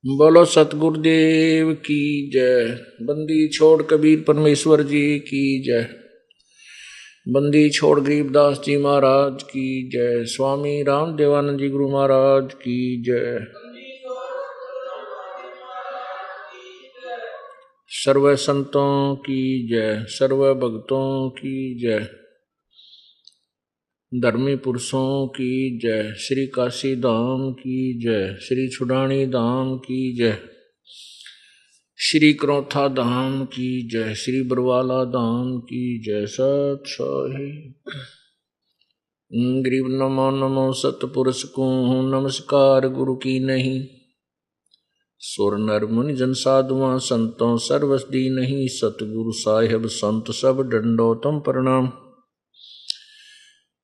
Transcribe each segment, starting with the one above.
बोलो सतगुरुदेव की जय। बंदी छोड़ कबीर परमेश्वर जी की जय। बंदी छोड़ गरीबदास जी महाराज की जय। स्वामी राम देवानंद जी गुरु महाराज की जय। सर्व संतों की जय, सर्व भक्तों की जय, धर्मी पुरुषों की जय, श्री काशी धाम की जय, श्री छुड़ानी धाम की जय, श्री क्रोथा धाम की जय, श्री बरवाला धाम की जय। सत साही गरीब नमो नमो सतपुरुष को नमस्कार गुरु की नहीं। सुर नर मुनि जन साधुआ संतों सर्वस दी नहीं। सतगुरु साहिब संत सब दंडोतम प्रणाम।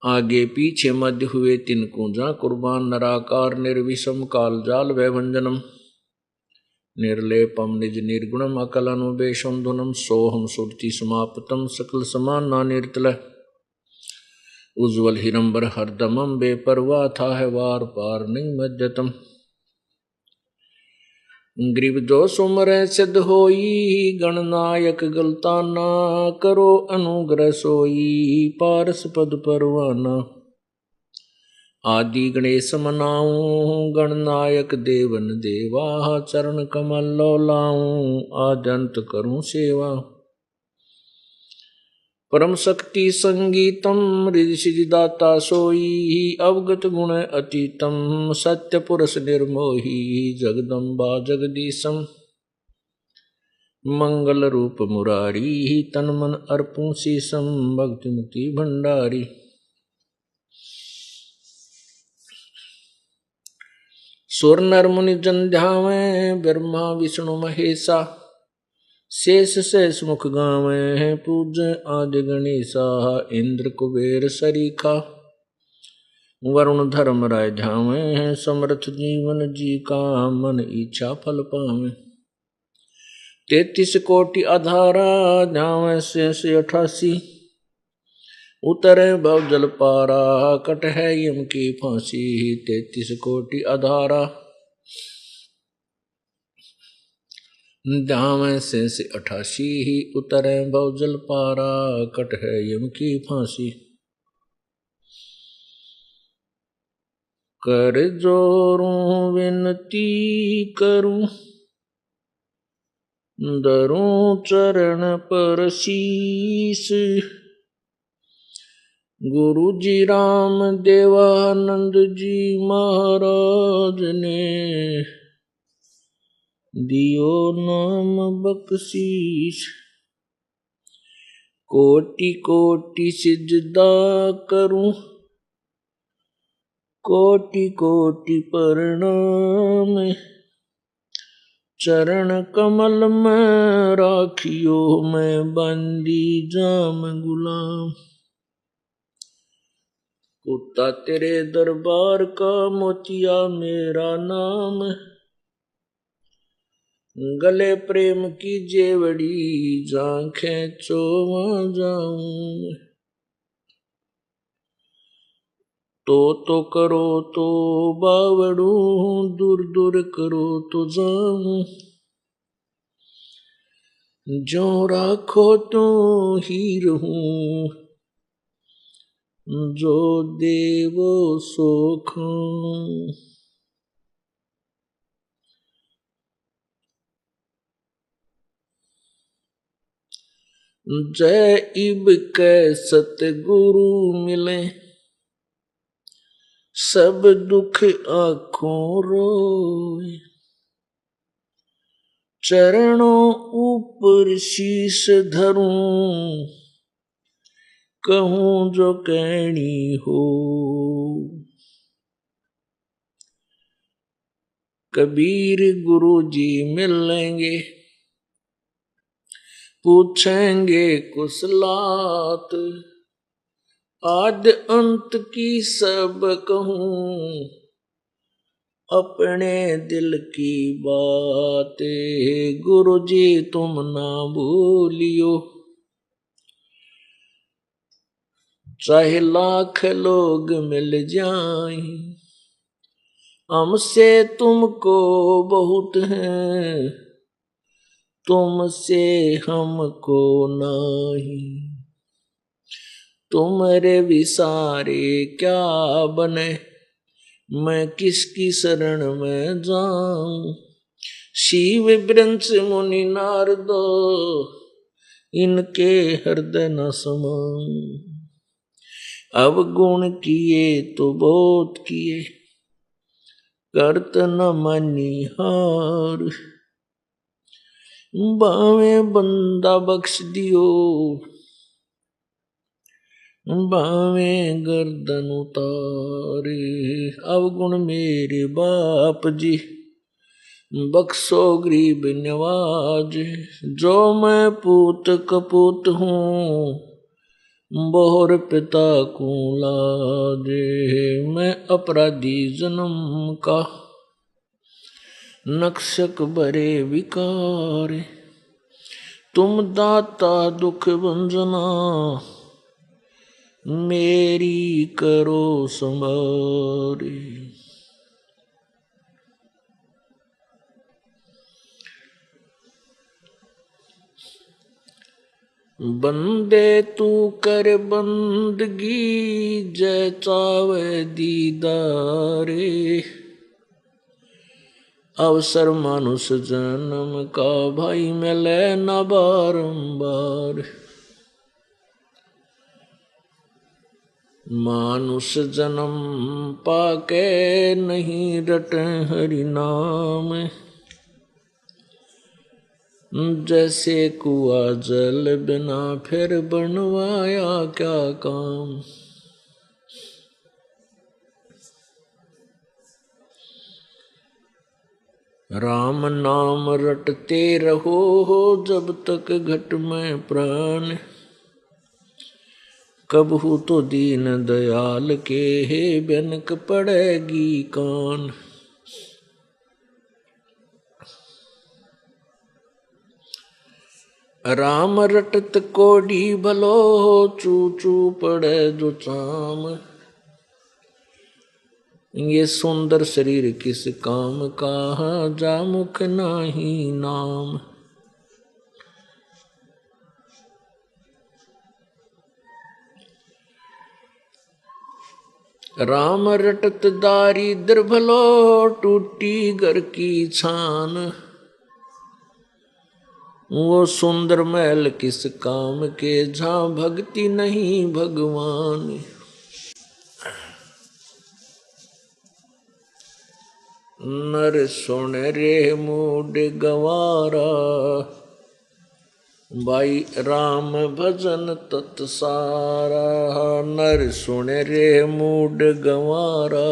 आगे पीछे मध्य हुए तिनको जा कुर्बान। नराकार निर्विषम काल जाल वैभंजनम। निर्लेपम निज निर्गुणम अकलनुबेशम धुनम। सोहम सुरति समाप्तम सकल समाना निर्तल। उज्ज्वल हिरंबर हरदमम बेपरवाह था है वार पार नहीं मध्यतम। ग्रीव जो सुमर सिद्ध होई। गणनायक गलता ना करो अनुग्रह सोई। पारस पद परवाना आदि गणेश मनाऊं। गणनायक देवन देवा चरण कमल लो लाऊं। आद्यंत करूं सेवा परम शक्ति संगीतम। रिधि सिद्धि दाता सोई। अवगत गुण अतीतम सत्य पुरुष निर्मोही। जगदम्बा जगदीशम मंगल रूप मुरारी। तन मन अर्पूं शीसम भक्ति मुक्ति भंडारी। सुर नर मुनि जन ध्यावें। ब्रह्मा विष्णु महेशा शेष शेष मुख गावे। पूज्य आदि गणेशा इंद्र कुबेर सरीखा। वरुण धर्म राय ध्यावे। समर्थ जीवन जी का मन इच्छा फल पावे। 33 कोटि आधारा ध्यावे शेष 88। उतरे भव जल पारा कट है यम की फांसी। 33 कोटि आधारा ध्यावे शेष 88। उतरे भव जल पारा कट है यम की फांसी। कर जोरूं विनती करूं। धरूं चरण पर शीस। गुरु जी राम देवानंद जी महाराज ने दियो नाम बख्शीश। कोटि कोटि सिजदा करूं। कोटि कोटि प्रणाम। चरण कमल में राखियो मैं बंदी जाम गुलाम। कुत्ता तेरे दरबार का मोतिया मेरा नाम। गले प्रेम की जेवड़ी जांखें चोवा जाऊं। तो करो तो बावड़ू दूर दूर करो तो जाऊं। जो राखो तो ही रहूं। जो देवो सो खाऊं। जय इब के सतगुरु मिले। सब दुख आँखों रोए। चरणों ऊपर शीश धरूं। कहूं जो कहनी हो। कबीर गुरु जी मिलेंगे। पूछेंगे कुशलात। आद्य अंत की सब कहूं। अपने दिल की बात। गुरु जी तुम ना भूलियो। चाहे लाख लोग मिल जाएं। हमसे तुमको बहुत है, तुमसे हमको नहीं। तुम्हारे विसारे क्या बने, मैं किसकी शरण में जाऊं। शिव वृंश मुनि नारद, इनके हृदय न समाऊं। अवगुण किए तो बहुत किए, करत न मानी हार। बावे बंदा बख्श दियो, बावे गर्दन उतारे। अवगुण मेरे बाप जी, बख्शो गरीब नवाज। जो मैं पूत कपूत हूँ, बोहर पिता को लाजे। मैं अपराधी जन्म का, नक्शक बरे विकार। तुम दाता दुख भंजना, मेरी करो संवारी। बंदे तू कर बंदगी, जय चावे दीदारे। अवसर मानुष जन्म का, भाई मिले न बारंबार। मानुष जन्म पाके नहीं रटे हरि नाम। जैसे कुआ जल बिना फिर बनवाया क्या काम। राम नाम रटते रहो, जब तक घट में प्राण। कबहू तो दीन दयाल के, हे बेनक पड़ेगी कान। राम रटत कोडी भलो, चू चू पड़े जो चाम। ये सुंदर शरीर किस काम का, जा मुख नाही नाम। राम रटत दारिद्र भलो, टूटी घर की छान। वो सुंदर महल किस काम के, जहाँ भक्ति नहीं भगवान। नर सुन रे मूड गवारा, भाई राम भजन तत्सारा। नर सुन रे मूड गवारा,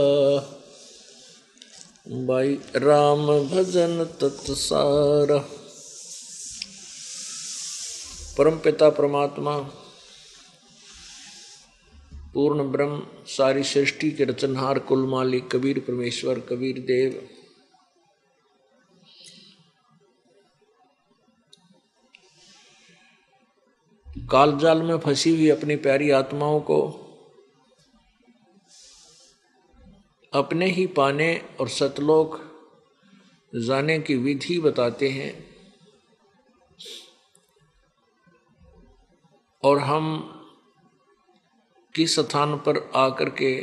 भाई राम भजन तत्सारा। परम पिता परमात्मा, पूर्ण ब्रह्म, सारी सृष्टि के रचनहार, कुल मालिक कबीर परमेश्वर कबीर देव, काल जाल में फंसी हुई अपनी प्यारी आत्माओं को अपने ही पाने और सतलोक जाने की विधि बताते हैं। और हम किस स्थान पर आकर के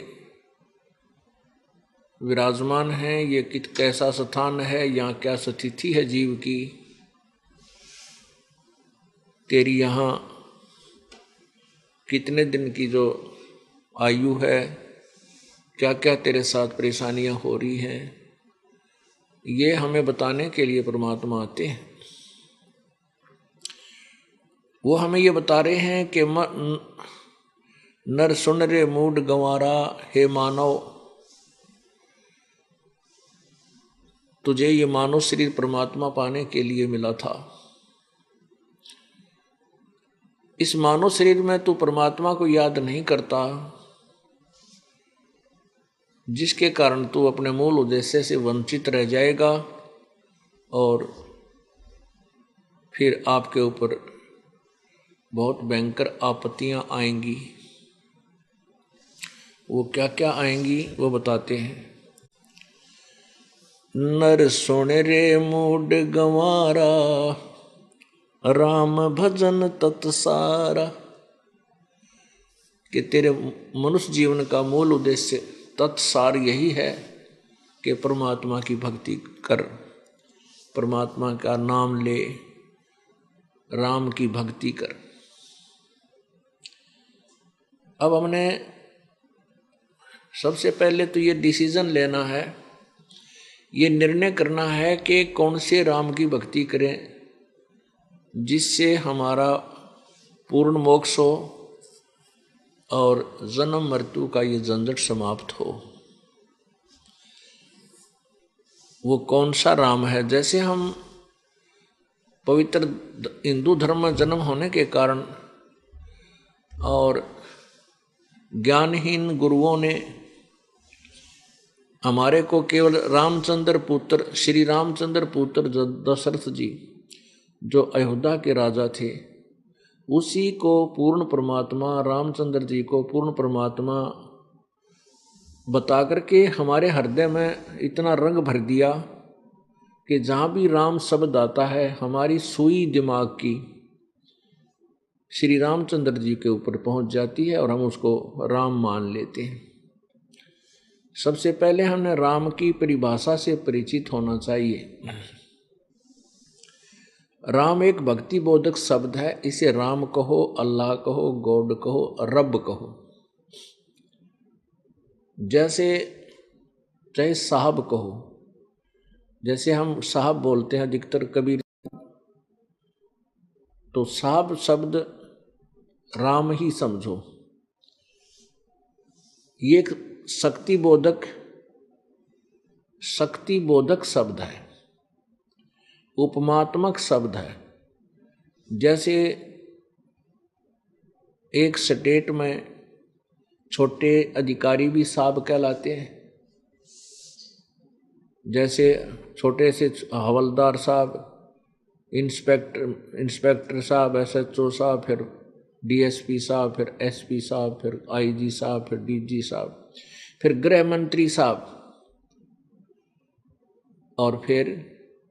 विराजमान हैं, ये कैसा स्थान है, यहाँ क्या स्थिति है जीव की, तेरी यहाँ कितने दिन की जो आयु है, क्या क्या तेरे साथ परेशानियां हो रही हैं, ये हमें बताने के लिए परमात्मा आते हैं। वो हमें ये बता रहे हैं कि नर सुन रे मूड गंवारा, हे मानव, तुझे ये मानव शरीर परमात्मा पाने के लिए मिला था। इस मानव शरीर में तू परमात्मा को याद नहीं करता, जिसके कारण तू अपने मूल उद्देश्य से वंचित रह जाएगा और फिर आपके ऊपर बहुत भयंकर आपत्तियां आएंगी। वो क्या क्या आएंगी वो बताते हैं। नर सुन रे मूड गंवारा, राम भजन तत्सारा। कि तेरे मनुष्य जीवन का मूल उद्देश्य तत्सार यही है कि परमात्मा की भक्ति कर, परमात्मा का नाम ले, राम की भक्ति कर। अब हमने सबसे पहले तो ये डिसीजन लेना है, ये निर्णय करना है कि कौन से राम की भक्ति करें जिससे हमारा पूर्ण मोक्ष हो और जन्म मृत्यु का ये झंझट समाप्त हो। वो कौन सा राम है? जैसे हम पवित्र हिंदू धर्म में जन्म होने के कारण और ज्ञानहीन गुरुओं ने हमारे को केवल रामचंद्र पुत्र, श्री रामचंद्र पुत्र दशरथ जी जो अयोध्या के राजा थे, उसी को पूर्ण परमात्मा, रामचंद्र जी को पूर्ण परमात्मा बता करके हमारे हृदय में इतना रंग भर दिया कि जहाँ भी राम शब्द आता है हमारी सुई दिमाग की श्री रामचंद्र जी के ऊपर पहुँच जाती है और हम उसको राम मान लेते हैं। सबसे पहले हमें राम की परिभाषा से परिचित होना चाहिए। राम एक भक्ति बोधक शब्द है। इसे राम कहो, अल्लाह कहो, गॉड कहो, रब कहो। जैसे चाहे साहब कहो, जैसे हम साहब बोलते हैं अधिकतर कबीर, तो साहब शब्द राम ही समझो। ये एक शक्ति बोधक शब्द है, उपमात्मक शब्द है। जैसे एक स्टेट में छोटे अधिकारी भी साहब कहलाते हैं, जैसे छोटे से हवलदार साहब, इंस्पेक्टर साहब, SHO साहब, फिर DSP साहब, फिर SP साहब, फिर IG साहब, फिर DG साहब, फिर गृह मंत्री साहब, और फिर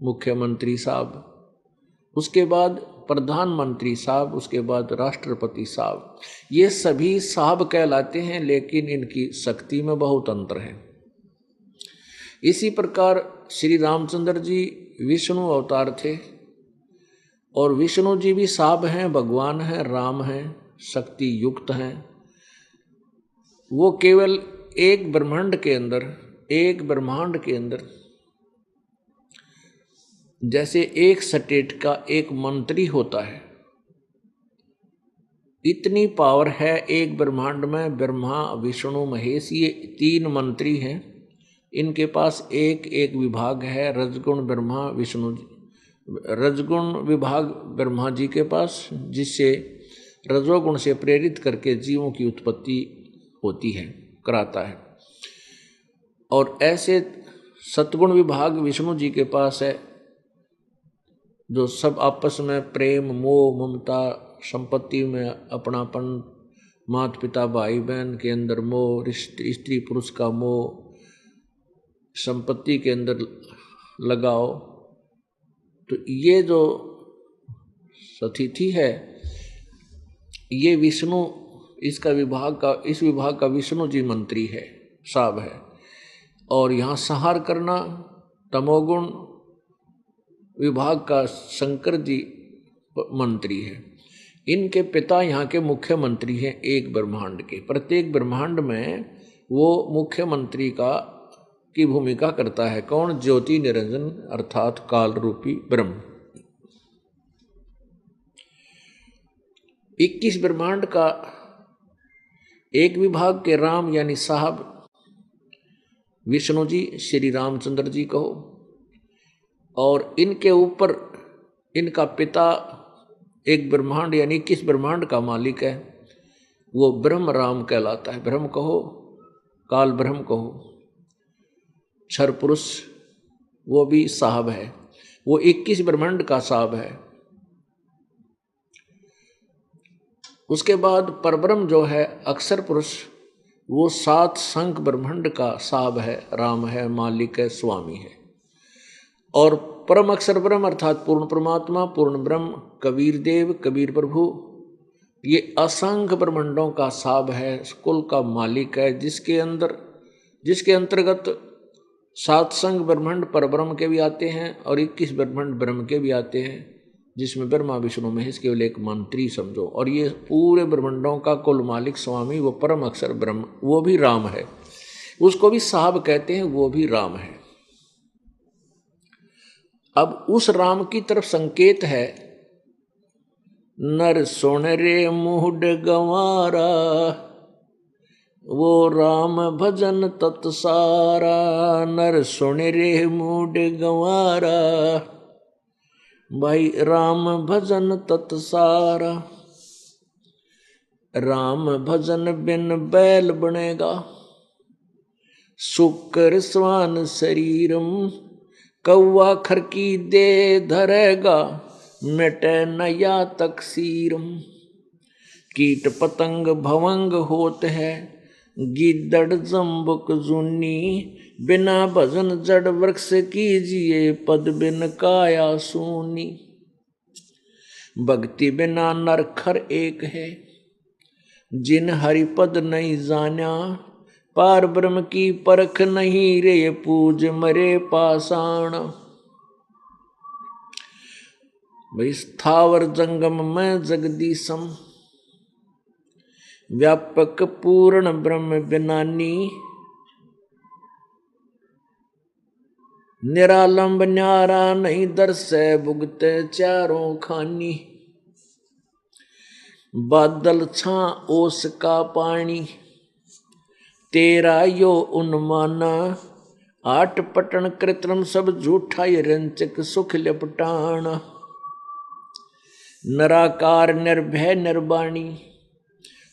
मुख्यमंत्री साहब, उसके बाद प्रधानमंत्री साहब, उसके बाद राष्ट्रपति साहब। ये सभी साहब कहलाते हैं, लेकिन इनकी शक्ति में बहुत अंतर है। इसी प्रकार श्री रामचंद्र जी विष्णु अवतार थे और विष्णु जी भी साहब हैं, भगवान हैं, राम हैं, शक्ति युक्त हैं। वो केवल एक ब्रह्मांड के अंदर जैसे एक स्टेट का एक मंत्री होता है, इतनी पावर है एक ब्रह्मांड में। ब्रह्मा, विष्णु, महेश, ये 3 मंत्री हैं। इनके पास एक एक विभाग है। रजगुण ब्रह्मा, विष्णु, रजगुण विभाग ब्रह्मा जी के पास, जिससे रजोगुण से प्रेरित करके जीवों की उत्पत्ति होती है, कराता है। और ऐसे सतगुण विभाग विष्णु जी के पास है, जो सब आपस में प्रेम, मोह, ममता, संपत्ति में अपनापन, माता पिता भाई बहन के अंदर मोह, स्त्री पुरुष का मोह, संपत्ति के अंदर लगाओ। तो ये जो सतिथि है, ये विष्णु, इस विभाग का विष्णु जी मंत्री है, साहब है। और यहाँ संहार करना तमोगुण विभाग का शंकर जी मंत्री है। इनके पिता यहाँ के मुख्यमंत्री हैं एक ब्रह्मांड के। प्रत्येक ब्रह्मांड में वो मुख्यमंत्री की भूमिका करता है। कौन? ज्योति निरंजन अर्थात काल रूपी ब्रह्म। 21 ब्रह्मांड का एक विभाग के राम यानी साहब विष्णु जी, श्री रामचंद्र जी कहो, और इनके ऊपर इनका पिता एक ब्रह्मांड यानी 21 ब्रह्मांड का मालिक है, वो ब्रह्म राम कहलाता है। ब्रह्म कहो, काल ब्रह्म कहो, क्षर पुरुष वो भी साहब है, वो 21 ब्रह्मांड का साहब है। उसके बाद परब्रह्म जो है अक्षर पुरुष, वो 7 शंख ब्रह्मांड का साहब है, राम है, मालिक है, स्वामी है। और परम अक्षर ब्रह्म अर्थात पूर्ण परमात्मा, पूर्ण ब्रह्म, कबीर देव, कबीर प्रभु, ये असंख्य ब्रह्मांडों का साब है, कुल का मालिक है, जिसके अंतर्गत 7 संग ब्रह्मांड पर ब्रह्म के भी आते हैं और 21 ब्रह्मांड ब्रह्म के भी आते हैं, जिसमें ब्रह्मा विष्णु महेश केवल एक मंत्री समझो। और ये पूरे ब्रह्मांडों का कुल मालिक स्वामी वो परम अक्षर ब्रह्म, वो भी राम है, उसको भी साहब कहते हैं, वो भी राम है। अब उस राम की तरफ संकेत है, नर सुन रे मूड गंवारा, वो राम भजन तत्सारा। नर सुन रे मूड गंवारा, भाई राम भजन तत्सारा। राम भजन बिन बैल बनेगा, शुक्र स्वान शरीरम। कौवा खरकी दे धरेगा, मिटे नया तकसीरम। कीट पतंग भवंग होत है, गिद्दड़ जम्बुक जुन्नी। बिना भजन जड़ वृक्ष कीजिए, पद बिन काया सूनी। भक्ति बिना नर खर एक है, जिन हरि पद नहीं जाना। पार ब्रह्म की परख नहीं रे, पूज मरे पाषाण। भाई स्थावर जंगम में जगदीशम, व्यापक पूर्ण ब्रह्म बिनानी। निरालंब न्यारा नहीं दर्शे, भुगते चारों खानी। बादल छा ओस का पानी, तेरा यो उन्माना। 8 पटन कृत्रिम सब झूठा, ये रंचक सुख लपटाना। नराकार निर्भय निर्वाणी,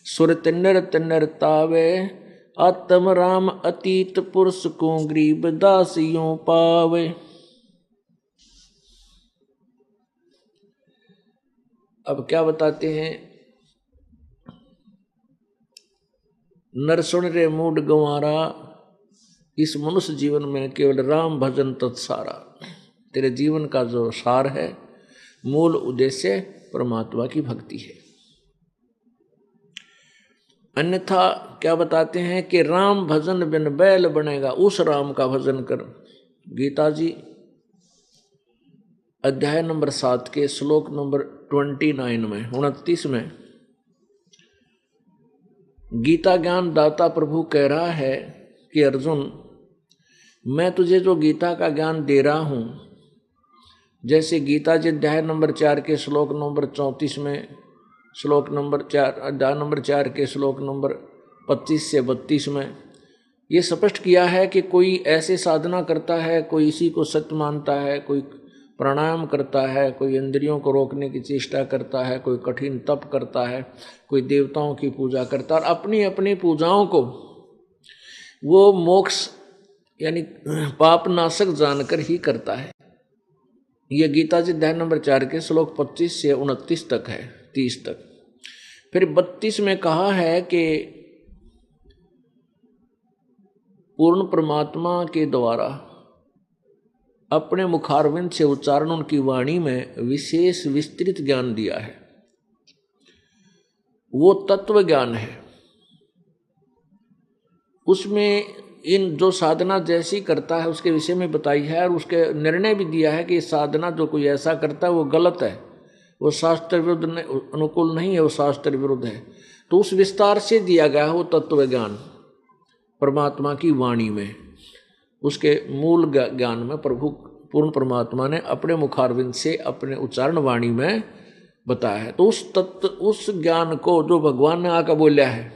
सुरत नृत नरतावे। आत्म राम अतीत पुरुष को, गरीब दासियों पावे। अब क्या बताते हैं, नर सुन रे मूड गंवारा, इस मनुष्य जीवन में केवल राम भजन तत्सारा। तेरे जीवन का जो सार है, मूल उद्देश्य परमात्मा की भक्ति है। अन्यथा क्या बताते हैं कि राम भजन बिन बैल बनेगा, उस राम का भजन कर। गीता जी अध्याय नंबर 7 के श्लोक नंबर 29 में 29 में गीता ज्ञान दाता प्रभु कह रहा है कि अर्जुन, मैं तुझे जो गीता का ज्ञान दे रहा हूं, जैसे गीता जी अध्याय नंबर 4 के श्लोक नंबर 34 में, श्लोक नंबर 4 अध्याय नंबर 4 के श्लोक नंबर 25 से 32 में ये स्पष्ट किया है कि कोई ऐसे साधना करता है, कोई इसी को सत्य मानता है, कोई प्राणायाम करता है, कोई इंद्रियों को रोकने की चेष्टा करता है, कोई कठिन तप करता है, कोई देवताओं की पूजा करता है, और अपनी अपनी पूजाओं को वो मोक्ष यानी पाप नाशक जानकर ही करता है। ये गीता जी अध्याय नंबर 4 के श्लोक 25 से 29 तक है, 30 तक। फिर 32 में कहा है कि पूर्ण परमात्मा के द्वारा अपने मुखारविंद से उच्चारण उनकी वाणी में विशेष विस्तृत ज्ञान दिया है, वो तत्व ज्ञान है। उसमें इन जो साधना जैसी करता है उसके विषय में बताई है, और उसके निर्णय भी दिया है कि साधना जो कोई ऐसा करता है वो गलत है, वो शास्त्र विरुद्ध अनुकूल नहीं है, वो शास्त्र विरुद्ध है। तो उस विस्तार से दिया गया है वो तत्व ज्ञान परमात्मा की वाणी में, उसके मूल ज्ञान में प्रभु पूर्ण परमात्मा ने अपने मुखारविंद से अपने उच्चारण वाणी में बताया है। तो उस तत्व उस ज्ञान को जो भगवान ने आकर बोला है,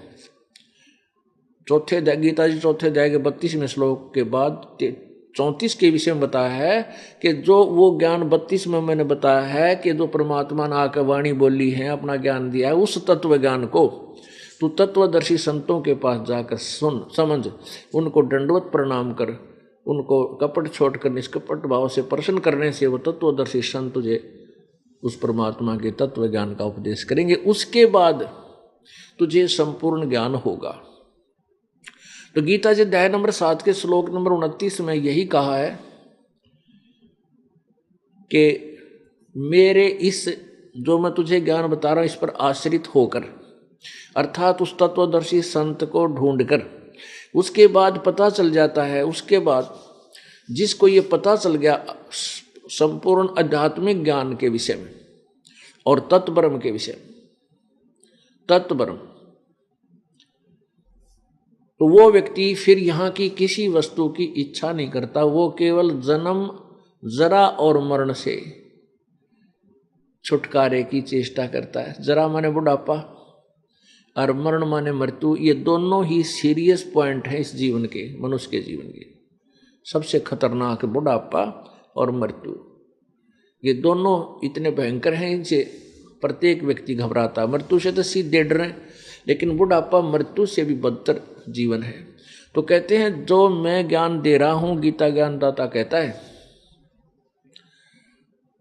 गीता जी चौथे अध्याय के 32वें श्लोक के बाद 34 के विषय में बताया है कि जो वो ज्ञान 32 में मैंने बताया है कि जो परमात्मा ने आकर वाणी बोली है, अपना ज्ञान दिया है, उस तत्व ज्ञान को तू तत्वदर्शी संतों के पास जाकर सुन, समझ, उनको दंडवत प्रणाम कर, उनको कपट छोड़कर निष्कपट भाव से प्रसन्न करने से वो तत्वदर्शी संत तुझे उस परमात्मा के तत्व ज्ञान का उपदेश करेंगे। उसके बाद तुझे संपूर्ण ज्ञान होगा। तो गीता जी अध्याय नंबर 7 के श्लोक नंबर 29 में यही कहा है कि मेरे इस जो मैं तुझे ज्ञान बता रहा हूँ इस पर आश्रित होकर, अर्थात उस तत्वदर्शी संत को ढूंढकर, उसके बाद पता चल जाता है, उसके बाद जिसको ये पता चल गया संपूर्ण आध्यात्मिक ज्ञान के विषय में और तत्ब्रह्म के विषय में, तत्ब्रह्म, तो वो व्यक्ति फिर यहाँ की किसी वस्तु की इच्छा नहीं करता, वो केवल जन्म जरा और मरण से छुटकारे की चेष्टा करता है। जरा माने बुढ़ापा और मरण माने मृत्यु, ये दोनों ही सीरियस पॉइंट हैं इस जीवन के, मनुष्य के जीवन के। सबसे खतरनाक बुढ़ापा और मृत्यु, ये दोनों इतने भयंकर हैं, इनसे प्रत्येक व्यक्ति घबराता है। मृत्यु से तो सीधे डर हैं, लेकिन बुढ़ापा मृत्यु से भी बदतर जीवन है। तो कहते हैं जो मैं ज्ञान दे रहा हूं, गीता ज्ञानदाता कहता है,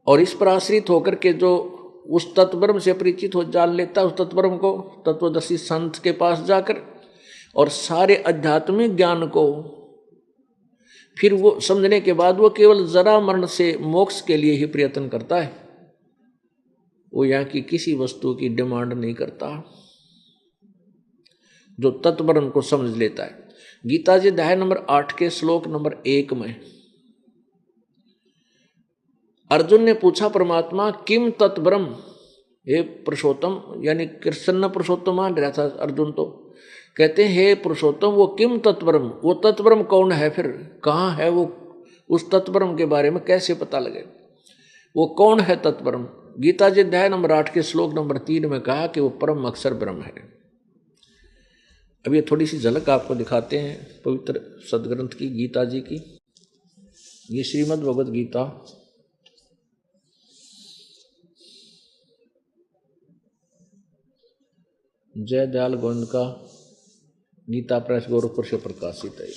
और इस पर आश्रित होकर के जो उस तत्ब्रह्म से परिचित हो जान लेता है, उस तत्ब्रह्म को तत्वदर्शी संत के पास जाकर, और सारे आध्यात्मिक ज्ञान को फिर वो समझने के बाद वो केवल जरा मरण से मोक्ष के लिए ही प्रयत्न करता है, वो यहाँ की किसी वस्तु की डिमांड नहीं करता, जो तत्ब्रह्म को समझ लेता है। गीता जी अध्याय नंबर 8 के श्लोक नंबर 1 में अर्जुन ने पूछा परमात्मा किम तत्ब्रह्म, हे पुरुषोत्तम, यानी कृष्ण पुरुषोत्तम मान रहा था अर्जुन, तो कहते हैं हे पुरुषोत्तम वो किम तत्ब्रह्म, वो तत्ब्रह्म कौन है, फिर कहाँ है वो, उस तत्ब्रह्म के बारे में कैसे पता लगे, वो कौन है तत्ब्रह्म। गीता जी अध्याय नंबर 8 के श्लोक नंबर 3 में कहा कि वो परम अक्षर ब्रह्म है। अब ये थोड़ी सी झलक आपको दिखाते हैं पवित्र सदग्रंथ की, गीता जी की। ये श्रीमद् भगवद गीता जय दयाल गोविंद का गीता प्रेस गोरखपुर से प्रकाशित है।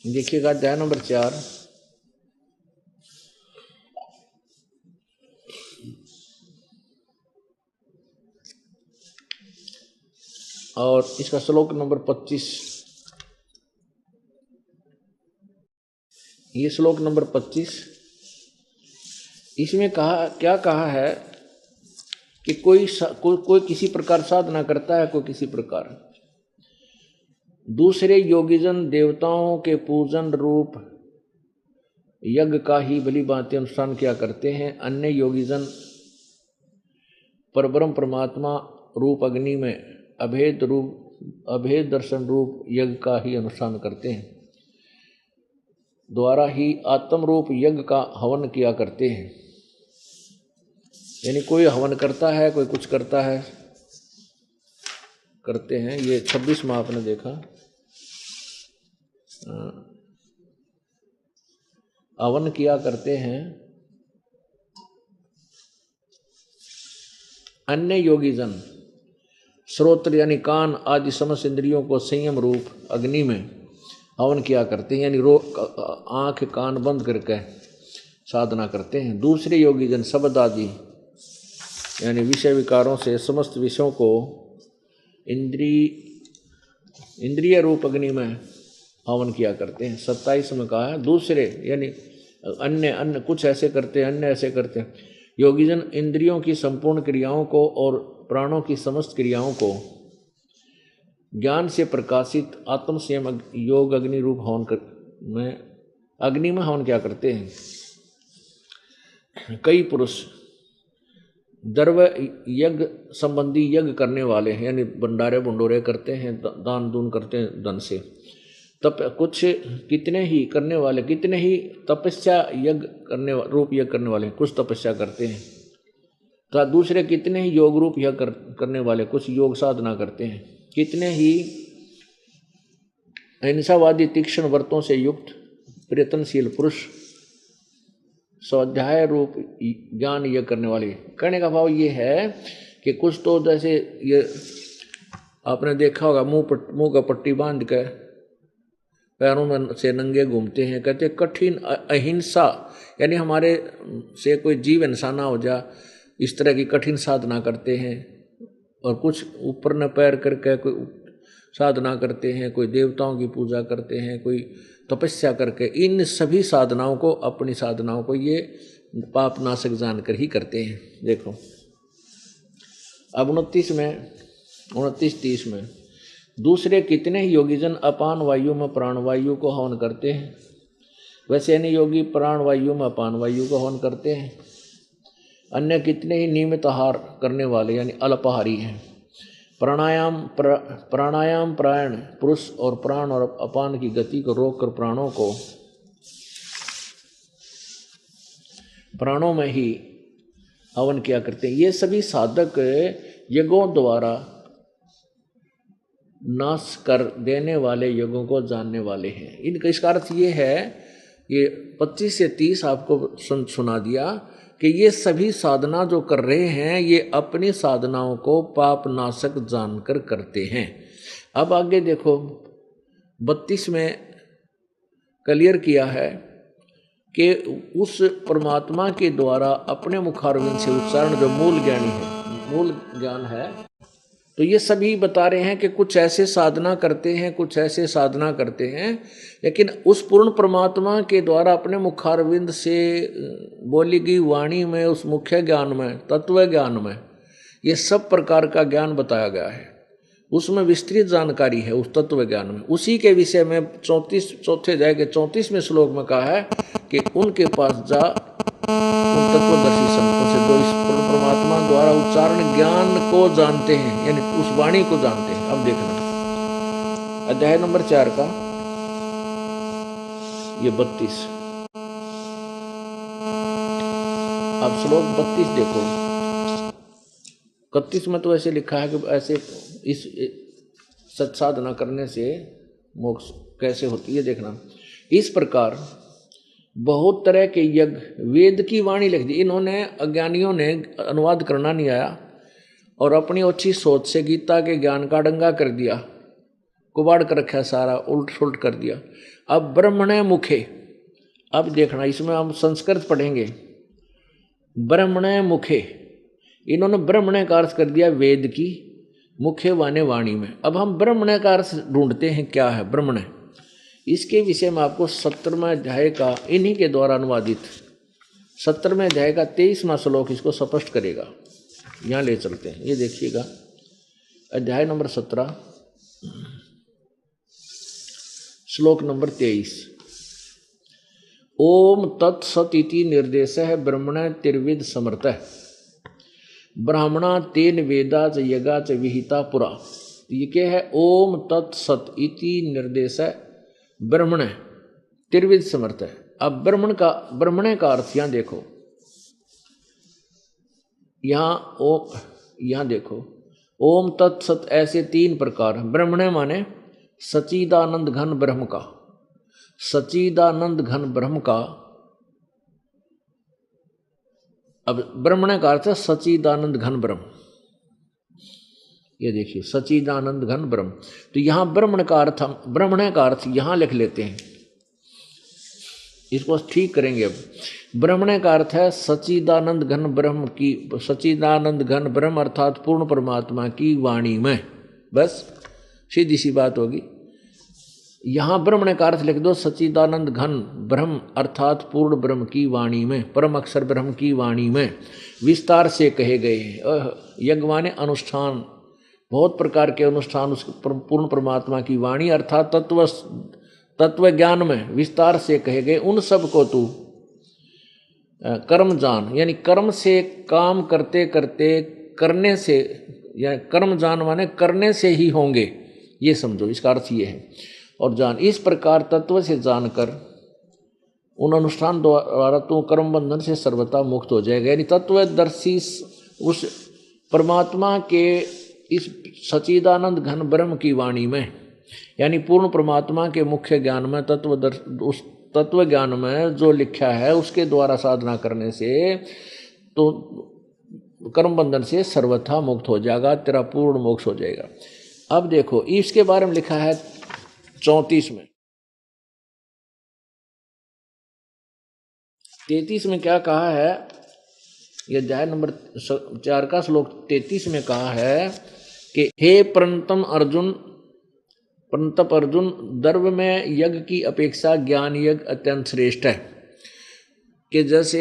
देखिएगा अध्याय नंबर 4, और इसका श्लोक नंबर 25। ये श्लोक नंबर 25, इसमें क्या कहा है कि कोई किसी प्रकार साधना करता है, कोई किसी प्रकार। दूसरे योगीजन देवताओं के पूजन रूप यज्ञ का ही भली भांति अनुष्ठान किया करते हैं। अन्य योगीजन परब्रह्म परमात्मा रूप अग्नि में अभेद दर्शन रूप यज्ञ का ही अनुष्ठान करते हैं, द्वारा ही आत्म रूप यज्ञ का हवन किया करते हैं। यानी कोई हवन करता है, कोई कुछ करता है, करते हैं। ये 26 में आपने देखा, हवन किया करते हैं। अन्य योगीजन श्रोत्र यानी कान आदि समस्त इंद्रियों को संयम रूप अग्नि में हवन किया करते हैं, यानी आंख कान बंद करके साधना करते हैं। दूसरे योगीजन शब्द आदि यानी विषय विकारों से समस्त विषयों को इंद्रिय रूप अग्नि में हवन किया करते हैं। 27 में कहा है दूसरे यानी अन्य कुछ ऐसे करते हैं, अन्य ऐसे करते हैं। योगीजन इंद्रियों की संपूर्ण क्रियाओं को और प्राणों की समस्त क्रियाओं को ज्ञान से प्रकाशित आत्म संयम योग अग्नि रूप हवन अग्नि में हवन क्या करते हैं। कई पुरुष द्रव्य यज्ञ संबंधी यज्ञ करने वाले हैं, यानी भंडारे भंडोरे करते हैं, दान दून करते हैं धन से। तप कुछ कितने ही तपस्या यज्ञ रूप यज्ञ करने वाले, कुछ तपस्या करते हैं। तो दूसरे कितने ही योग रूप यज्ञ करने वाले, कुछ योग साधना करते हैं। कितने ही अहिंसावादी तीक्ष्ण व्रतों से युक्त प्रयत्नशील पुरुष स्वाध्याय रूप ज्ञान यज्ञ करने वाले। कहने का भाव ये है कि कुछ तो जैसे ये आपने देखा होगा, मुंह का पट्टी बांध कर पैरों में से नंगे घूमते हैं। कहते कठिन अहिंसा, यानी हमारे से कोई जीव हिंसा ना हो जा, इस तरह की कठिन साधना करते हैं, और कुछ ऊपर न पैर करके कोई साधना करते हैं, कोई देवताओं की पूजा करते हैं, कोई तपस्या करके। इन सभी साधनाओं को, अपनी साधनाओं को ये पाप नाशक जानकर ही करते हैं। देखो अब 29-30 में, दूसरे कितने ही योगीजन अपान वायु में प्राण वायु को हवन करते हैं, वैसे अन्य योगी प्राण वायु में अपान वायु को हवन करते हैं। अन्य कितने ही नियमित आहार करने वाले यानी अल्पाहारी हैं। प्राणायाम प्राण पुरुष और प्राण और अपान की गति को रोककर प्राणों में ही हवन किया करते हैं। ये सभी साधक यज्ञों द्वारा नाश कर देने वाले यज्ञों को जानने वाले हैं। इनका इसका अर्थ ये है, ये 25 से 30 आपको सुना दिया कि ये सभी साधना जो कर रहे हैं ये अपनी साधनाओं को पाप नाशक जानकर करते हैं। अब आगे देखो 32 में क्लियर किया है कि उस परमात्मा के द्वारा अपने मुखारविंद से उच्चारण जो मूल ज्ञान है, तो ये सभी बता रहे हैं कि कुछ ऐसे साधना करते हैं, कुछ ऐसे साधना करते हैं, लेकिन उस पूर्ण परमात्मा के द्वारा अपने मुखारविंद से बोली गई वाणी में, उस मुख्य ज्ञान में, तत्व ज्ञान में, ये सब प्रकार का ज्ञान बताया गया है। उसमें विस्तृत जानकारी है उस तत्व ज्ञान में। उसी के विषय में 34वें श्लोक में कहा है कि उनके पास जा, उन तत्वदर्शी संतों से जो इस परमात्मा द्वारा उच्चारण ज्ञान को जानते हैं, यानी उस वाणी को जानते हैं। अब देखना अध्याय नंबर 4 का ये 32, अब श्लोक 32 देखो। 31 में तो ऐसे लिखा है कि ऐसे इस सत्साधना करने से मोक्ष कैसे होती है, देखना। इस प्रकार बहुत तरह के यज्ञ वेद की वाणी लिख दी। इन्होंने अज्ञानियों ने अनुवाद करना नहीं आया और अपनी अच्छी सोच से गीता के ज्ञान का डंगा कर दिया, कुबाड़ कर रखा, सारा उल्ट सुलट कर दिया। अब ब्रह्मणे मुखे, अब देखना इसमें हम संस्कृत पढ़ेंगे। ब्रह्मणे मुखे, इन्होंने ब्रह्मणे का अर्थ कर दिया वेद की, मुखे वाने वाणी में। अब हम ब्रह्मणे का अर्थ ढूंढते हैं, क्या है ब्रह्मणे। इसके विषय में आपको 17वें अध्याय का, इन्हीं के द्वारा अनुवादित 17वें अध्याय का 23वां श्लोक इसको स्पष्ट करेगा। यहाँ ले चलते हैं, ये देखिएगा अध्याय नंबर 17 श्लोक नंबर 23। ओम तत्सत इति निर्देशः ब्रह्मण तिर्विद समर्थः ब्राह्मणा तेन वेदा च यगा च विहिता पुरा। ये क्या है? ओम तत्सत इति निर्देशः ब्रह्मण तिर्विद समर्थ है। अब ब्रह्मणे का अर्थ यहां देखो, यहां देखो ओम तत्सत ऐसे 3 प्रकार। ब्रह्मणे माने सच्चिदानंद घन ब्रह्म का, सच्चिदानंद घन ब्रह्म का। अब ब्रह्मणे का अर्थ है सच्चिदानंद घन ब्रह्म। ये देखिए सच्चिदानंद घन ब्रह्म। तो यहां ब्रह्मण का अर्थ, हम ब्रह्मणे का अर्थ यहां लिख लेते हैं, इसको ठीक करेंगे। अब ब्रह्मणे का अर्थ है सच्चिदानंद घन ब्रह्म की, सच्चिदानंद घन ब्रह्म अर्थात पूर्ण परमात्मा की वाणी में। बस सीधी सी बात होगी। यहां ब्रह्मणे का अर्थ लिख दो सच्चिदानंद घन ब्रह्म अर्थात पूर्ण ब्रह्म की वाणी में, परम अक्षर ब्रह्म की वाणी में विस्तार से कहे गए हैं। यज्ञ अनुष्ठान, बहुत प्रकार के अनुष्ठान उस पूर्ण परमात्मा की वाणी अर्थात तत्व ज्ञान में विस्तार से कहे गए। उन सब को तू कर्म जान, यानी कर्म से काम करते करते करने से, या कर्म जान माने करने से ही होंगे, ये समझो, इसका अर्थ ये है। और जान, इस प्रकार तत्व से जानकर उन अनुष्ठान द्वारा तू कर्म बंधन से सर्वथा मुक्त हो जाएगा। यानी तत्वदर्शी उस परमात्मा के इस सच्चिदानंद घन ब्रह्म की वाणी में, यानी पूर्ण परमात्मा के मुख्य ज्ञान में, उस तत्व ज्ञान में जो लिखा है उसके द्वारा साधना करने से तो कर्म बंधन से सर्वथा मुक्त हो जाएगा, तेरा पूर्ण मोक्ष हो जाएगा। अब देखो इसके बारे में लिखा है 34 में। 33 में क्या कहा है ये अध्याय नंबर 4 का श्लोक 33 में कहा है कि हे परंतप अर्जुन, द्रव्य में यज्ञ की अपेक्षा ज्ञान यज्ञ अत्यंत श्रेष्ठ है। कि जैसे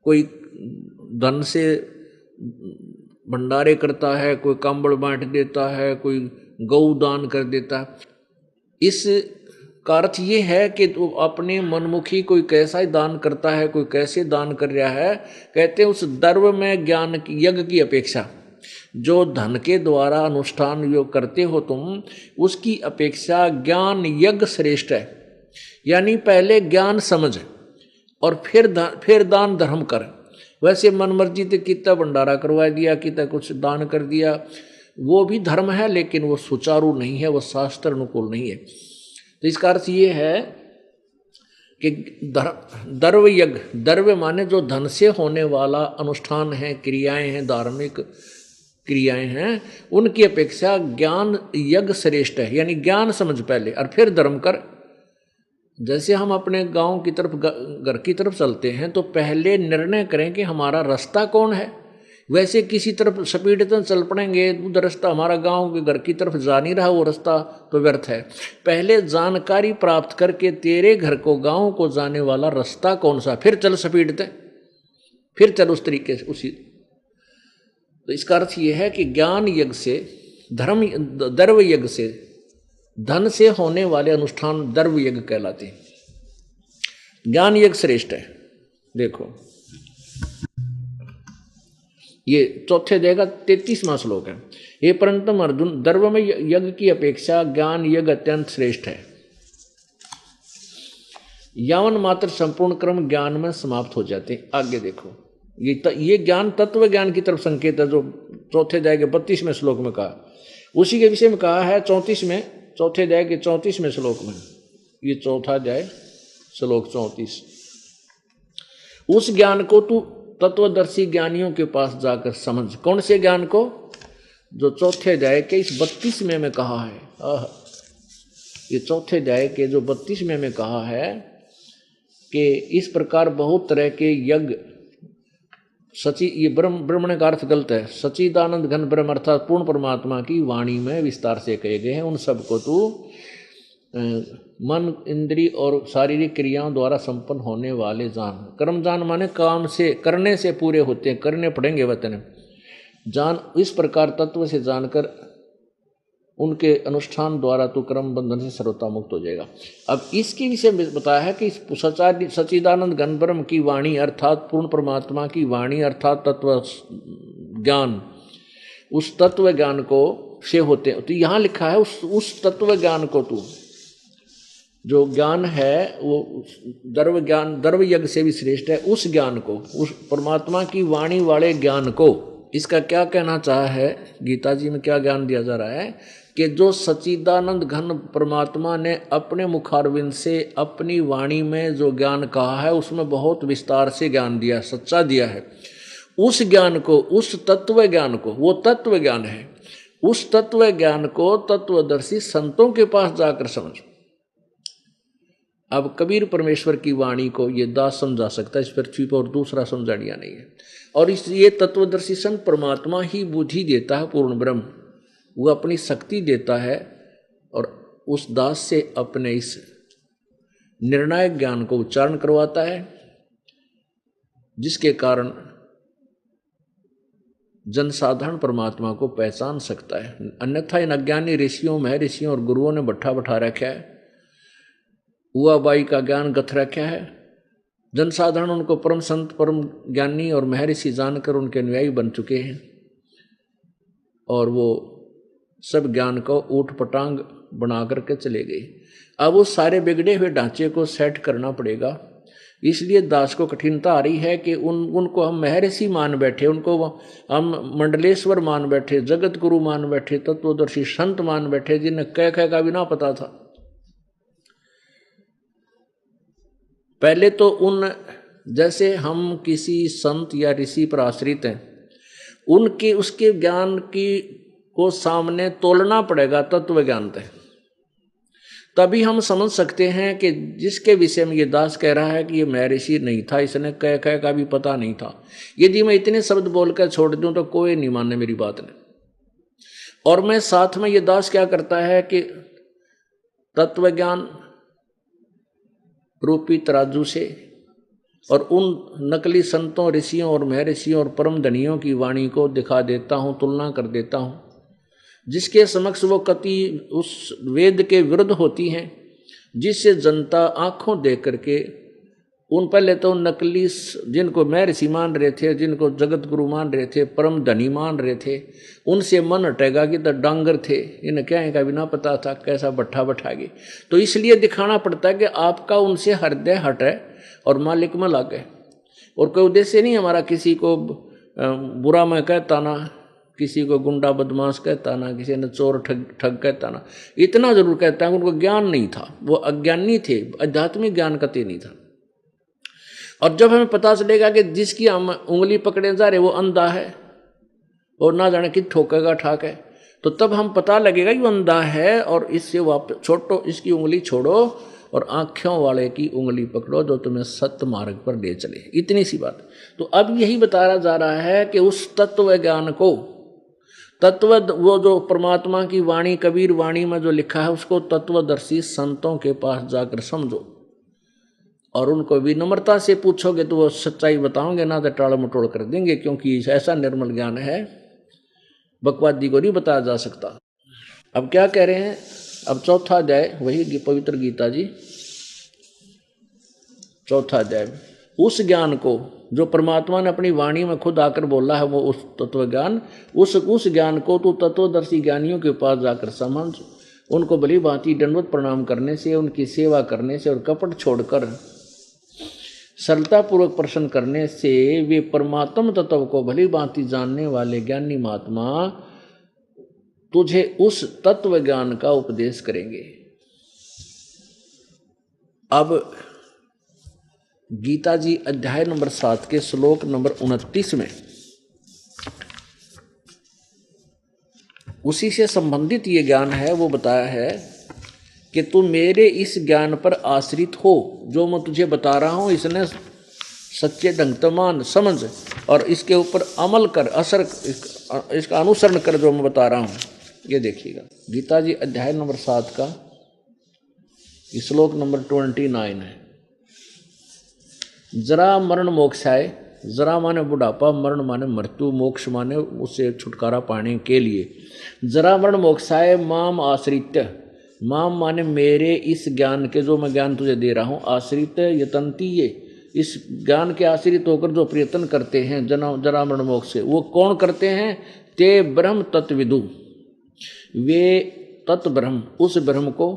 कोई धन से भंडारे करता है, कोई कंबल बांट देता है, कोई गौ दान कर देता है। इस का अर्थ ये है कि तो अपने मनमुखी कोई कैसा ही दान करता है, कोई कैसे दान कर रहा है। कहते हैं उस द्रव्य में ज्ञान यज्ञ की अपेक्षा, जो धन के द्वारा अनुष्ठान योग करते हो तुम, उसकी अपेक्षा ज्ञान यज्ञ श्रेष्ठ है। यानी पहले ज्ञान समझ और फिर दान धर्म कर। वैसे मन मर्जी से कितना भंडारा करवा दिया, कितना कुछ दान कर दिया, वो भी धर्म है, लेकिन वो सुचारू नहीं है, वो शास्त्र अनुकूल नहीं है। तो इसका अर्थ ये है कि द्रव्य यज्ञ, द्रव्य माने जो धन से होने वाला अनुष्ठान है, क्रियाएं हैं, धार्मिक क्रियाएं हैं, उनकी अपेक्षा ज्ञान यज्ञ श्रेष्ठ है। यानी ज्ञान समझ पहले और फिर धर्म कर। जैसे हम अपने गांव की तरफ, घर की तरफ चलते हैं तो पहले निर्णय करें कि हमारा रास्ता कौन है। वैसे किसी तरफ स्पीड से चल पड़ेंगे, उधर रास्ता हमारा गांव के घर की तरफ जा नहीं रहा, वो रास्ता तो व्यर्थ है। पहले जानकारी प्राप्त करके तेरे घर को, गांव को जाने वाला रास्ता कौन सा, फिर चल स्पीड से, फिर चल उस तरीके से उसी। तो इसका अर्थ ये है कि ज्ञान यज्ञ से, द्रव्य यज्ञ से, धन से होने वाले अनुष्ठान द्रव्य यज्ञ कहलाते हैं। ज्ञान यज्ञ श्रेष्ठ है। देखो ये चौथे अध्याय का 33वां श्लोक है। हे परंतु अर्जुन, द्रव्य में यज्ञ की अपेक्षा ज्ञान यज्ञ अत्यंत श्रेष्ठ है। यावन मात्र संपूर्ण क्रम ज्ञान में समाप्त हो जाते हैं। आगे देखो, ये ज्ञान तत्व ज्ञान की तरफ संकेत है, जो चौथे अध्याय के 32वें श्लोक में कहा। उसी के विषय में कहा है 34 में, चौथे अध्याय के 34वें श्लोक में। ये चौथा अध्याय श्लोक 34। उस ज्ञान को तू तत्वदर्शी ज्ञानियों के पास जाकर समझ। कौन से ज्ञान को? जो चौथे अध्याय के इस 32वें में कहा है। ये चौथे अध्याय के जो 32वें में कहा है कि इस प्रकार बहुत तरह के यज्ञ, ये ब्रह्मण का अर्थ गलत है, सच्चिदानंद घन ब्रह्म अर्थात पूर्ण परमात्मा की वाणी में विस्तार से कहे गए हैं। उन सबको तू मन, इंद्री और शारीरिक क्रियाओं द्वारा संपन्न होने वाले जान। कर्म जान माने काम से, करने से पूरे होते हैं, करने पड़ेंगे वतन जान। इस प्रकार तत्व से जानकर उनके अनुष्ठान द्वारा तू कर्म बंधन से सर्वथा मुक्त हो जाएगा। अब इसके विषय में बताया है कि सच्चिदानंद घन ब्रह्म की वाणी अर्थात पूर्ण परमात्मा की वाणी अर्थात तत्व ज्ञान, उस तत्व ज्ञान को से होते हैं। तो यहाँ लिखा है उस तत्व ज्ञान को तू, जो ज्ञान है वो द्रव्य यज्ञ से भी श्रेष्ठ है, उस ज्ञान को, उस परमात्मा की वाणी वाले ज्ञान को। इसका क्या कहना चाहा है, गीता जी में क्या ज्ञान दिया जा रहा है कि जो सच्चिदानंद घन परमात्मा ने अपने मुखारविंद से अपनी वाणी में जो ज्ञान कहा है, उसमें बहुत विस्तार से ज्ञान दिया, सच्चा दिया है। उस ज्ञान को, उस तत्व ज्ञान को, वो तत्व ज्ञान है, उस तत्व ज्ञान को तत्वदर्शी संतों के पास जाकर समझ। अब कबीर परमेश्वर की वाणी को ये दास समझा सकता है, इस पृथ्वी पर और दूसरा समझानिया नहीं है। और ये तत्वदर्शी संत परमात्मा ही बुद्धि देता है, पूर्ण ब्रह्म वो अपनी शक्ति देता है और उस दास से अपने इस निर्णायक ज्ञान को उच्चारण करवाता है, जिसके कारण जनसाधारण परमात्मा को पहचान सकता है। अन्यथा इन अज्ञानी ऋषियों, महर्षियों और गुरुओं ने बैठा रखा है, हुआ बाई का ज्ञान गथ रखा है। जनसाधारण उनको परम संत, परम ज्ञानी और महर्षि जानकर उनके अनुयायी बन चुके हैं, और वो सब ज्ञान को ऊट पटांग बना करके चले गए। अब वो सारे बिगड़े हुए ढांचे को सेट करना पड़ेगा। इसलिए दास को कठिनता आ रही है कि उनको हम महर्षि मान बैठे, उनको हम मंडलेश्वर मान बैठे, जगत गुरु मान बैठे, तत्वदर्शी संत मान बैठे, जिन्हें कह का भी ना पता था। पहले तो उन जैसे हम किसी संत या ऋषि पर आश्रित हैं, उनके उसके ज्ञान की को सामने तोलना पड़ेगा तत्व ज्ञान से। तभी हम समझ सकते हैं कि जिसके विषय में ये दास कह रहा है कि ये मैं ऋषि नहीं था, इसने कह का भी पता नहीं था। यदि मैं इतने शब्द बोलकर छोड़ दूं तो कोई नहीं माने मेरी बात ने। और मैं साथ में ये दास क्या करता है कि तत्व ज्ञान रूपी तराजू से और उन नकली संतों, ऋषियों और महर्षियों और परम धनियों की वाणी को दिखा देता हूं, तुलना कर देता हूं, जिसके समक्ष वो कति उस वेद के विरुद्ध होती हैं, जिससे जनता आंखों देख करके उन पहले तो नकली जिनको महर्षि मान रहे थे, जिनको जगत गुरु मान रहे थे, परम धनी मान रहे थे, उनसे मन हटेगा कि तो डांगर थे, इन्हें क्या है का भी ना पता था, कैसा बट्ठा बैठागे। तो इसलिए दिखाना पड़ता है कि आपका उनसे हृदय हटे और मालिक में लागे। और कोई उद्देश्य नहीं हमारा किसी को बुरा मैं कहता ना, किसी को गुंडा बदमाश कहता ना, किसी ने चोर ठग कहता ना। इतना जरूर कहता है उनको ज्ञान नहीं था, वो अज्ञानी थे, आध्यात्मिक ज्ञान कतई नहीं था। और जब हमें पता चलेगा कि जिसकी हम उंगली पकड़े जा रहे वो अंधा है और ना जाने कि ठोकेगा ठाक है, तो तब हम पता लगेगा कि वो अंधा है और इससे वापस छोड़ो, इसकी उंगली छोड़ो और आंखों वाले की उंगली पकड़ो जो तुम्हें सत्य मार्ग पर ले चले। इतनी सी बात। तो अब यही बताया जा रहा है कि उस तत्व ज्ञान को, तत्व वो जो परमात्मा की वाणी, कबीर वाणी में जो लिखा है, उसको तत्वदर्शी संतों के पास जाकर समझो और उनको विनम्रता से पूछोगे तो वो सच्चाई बताओगे, ना तो टाल मटोड़ कर देंगे, क्योंकि ऐसा निर्मल ज्ञान है बकवादी को नहीं बताया जा सकता। अब क्या कह रहे हैं, अब चौथा अध्याय वही पवित्र गीता जी, चौथा अध्याय। उस ज्ञान को जो परमात्मा ने अपनी वाणी में खुद आकर बोला है, वो उस तत्व ज्ञान, उस ज्ञान को तू तत्वदर्शी ज्ञानियों के पास जाकर समझ, उनको भली भांति दंडवत प्रणाम करने से, उनकी सेवा करने से और कपट छोड़कर सरलता पूर्वक प्रश्न करने से वे परमात्म तत्व को भली भांति जानने वाले ज्ञानी महात्मा तुझे उस तत्व ज्ञान का उपदेश करेंगे। अब गीता जी अध्याय नंबर 7 के श्लोक नंबर 29 में उसी से संबंधित ये ज्ञान है, वो बताया है कि तू मेरे इस ज्ञान पर आश्रित हो, जो मैं तुझे बता रहा हूं इसने सच्चे ढंग से मान समझ और इसके ऊपर अमल कर, असर इसका अनुसरण कर जो मैं बता रहा हूं। ये देखिएगा गीता जी अध्याय नंबर 7 का श्लोक नंबर 29 है। जरा मरण मोक्षाय, जरा माने बुढ़ापा, मरण माने मृत्यु, मोक्ष माने उससे छुटकारा पाने के लिए। जरा मरण मोक्षाय माम आश्रित्य, माम माने मेरे इस ज्ञान के, जो मैं ज्ञान तुझे दे रहा हूँ, आश्रित यतंती, ये इस ज्ञान के आश्रित होकर जो प्रयत्न करते हैं जरा मरण मोक्ष से, वो कौन करते हैं? ते ब्रह्म तत्विदु, वे तत्व ब्रह्म, उस ब्रह्म को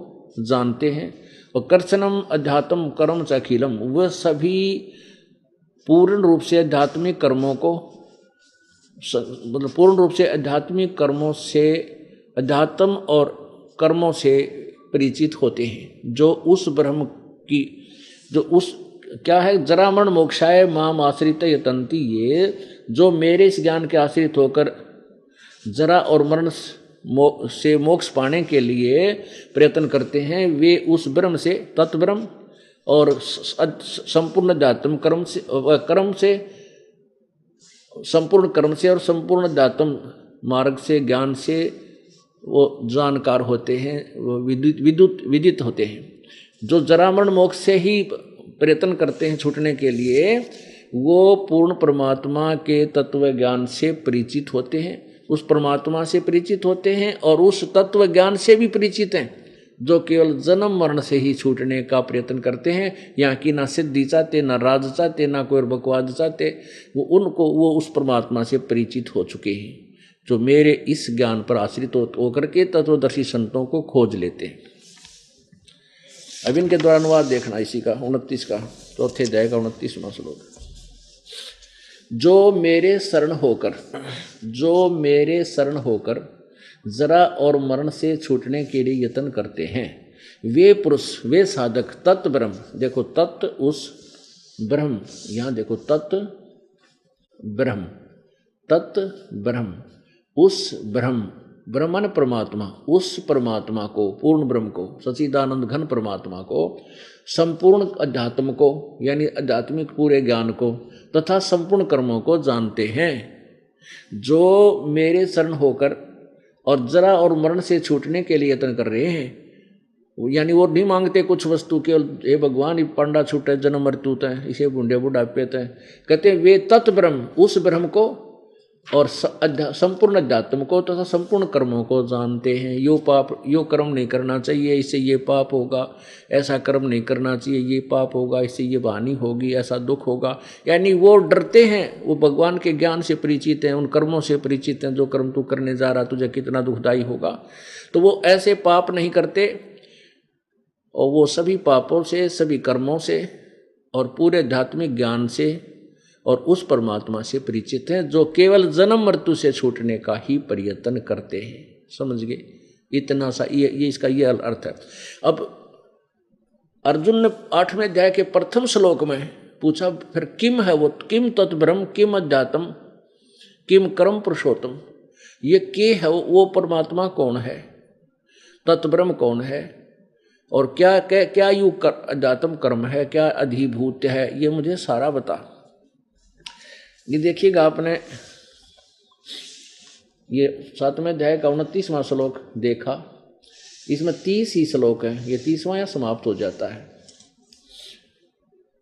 जानते हैं। और कर्षणम अध्यात्म कर्म च अखिलम, वह सभी पूर्ण रूप से आध्यात्मिक कर्मों को, मतलब पूर्ण रूप से आध्यात्मिक कर्मों से, अध्यात्म और कर्मों से परिचित होते हैं, जो उस ब्रह्म की, जो उस क्या है, जरा मरण मोक्षाय माम आश्रित यतंती, ये जो मेरे इस ज्ञान के आश्रित होकर जरा और मरण से मोक्ष पाने के लिए प्रयत्न करते हैं, वे उस ब्रह्म से, तत्ब्रह्म और संपूर्ण अध्यात्म कर्म से संपूर्ण कर्म से और संपूर्ण अध्यात्म मार्ग से, ज्ञान से वो जानकार होते हैं, वो विदित होते हैं। जो जरा मरण मोक्ष से ही प्रयत्न करते हैं छूटने के लिए, वो पूर्ण परमात्मा के तत्व ज्ञान से परिचित होते हैं, उस परमात्मा से परिचित होते हैं और उस तत्व ज्ञान से भी परिचित हैं, जो केवल जन्म मरण से ही छूटने का प्रयत्न करते हैं। यहाँ की ना सिद्धि चाहते, ना राज चाहते, ना कोई बकवाद चाहते, वो उस परमात्मा से परिचित हो चुके हैं, जो मेरे इस ज्ञान पर आश्रित होकर के तत्वदर्शी संतों को खोज लेते हैं। अब इनके द्वारा अनुवाद देखना इसी का 29 का, चौथे अध्याय का 29वां श्लोक। जो मेरे शरण होकर जरा और मरण से छूटने के लिए यत्न करते हैं, वे पुरुष, वे साधक तत्व ब्रह्म, देखो तत्व उस ब्रह्म, यहाँ देखो तत्व ब्रह्म, तत्व ब्रह्म, उस ब्रह्म ब्रह्मन परमात्मा, उस परमात्मा को, पूर्ण ब्रह्म को, सच्चिदानंद घन परमात्मा को, संपूर्ण अध्यात्म को यानी आध्यात्मिक पूरे ज्ञान को तथा संपूर्ण कर्मों को जानते हैं। जो मेरे शरण होकर और जरा और मरण से छूटने के लिए यत्न कर रहे हैं, यानी वो नहीं मांगते कुछ वस्तु, केवल हे भगवान ये पंडा छूटे जन्म मृत्यु तय, इसे बूढ़े बुढ़ापे तय, कहते वे तत् ब्रह्म, उस ब्रह्म को और संपूर्ण अध्यात्म को तथा संपूर्ण कर्मों को जानते हैं। यो कर्म नहीं करना चाहिए, इससे ये पाप होगा, ऐसा कर्म नहीं करना चाहिए, ये पाप होगा, इससे ये हानि होगी, ऐसा दुख होगा। यानी वो डरते हैं, वो भगवान के ज्ञान से परिचित हैं, उन कर्मों से परिचित हैं, जो कर्म तू करने जा रहा तुझे कितना दुखदायी होगा। तो वो ऐसे पाप नहीं करते और वो सभी पापों से, सभी कर्मों से और पूरे आध्यात्मिक ज्ञान से और उस परमात्मा से परिचित हैं, जो केवल जन्म मृत्यु से छूटने का ही प्रयत्न करते हैं। समझ गए? इतना सा ये इसका ये अर्थ है। अब अर्जुन ने 8वें अध्याय के प्रथम श्लोक में पूछा, फिर किम है वो, किम तत्ब्रह्म, किम अध्यात्म, किम कर्म पुरुषोत्तम। ये के है वो परमात्मा कौन है, तत्ब्रह्म कौन है, और क्या क्या क्या यू अध्यात्म कर्म है, क्या अधिभूत है, ये मुझे सारा बता। ये देखिएगा आपने ये 7वें अध्याय का 29वां श्लोक देखा, इसमें 30 ही श्लोक है, ये 30वां या समाप्त हो जाता है।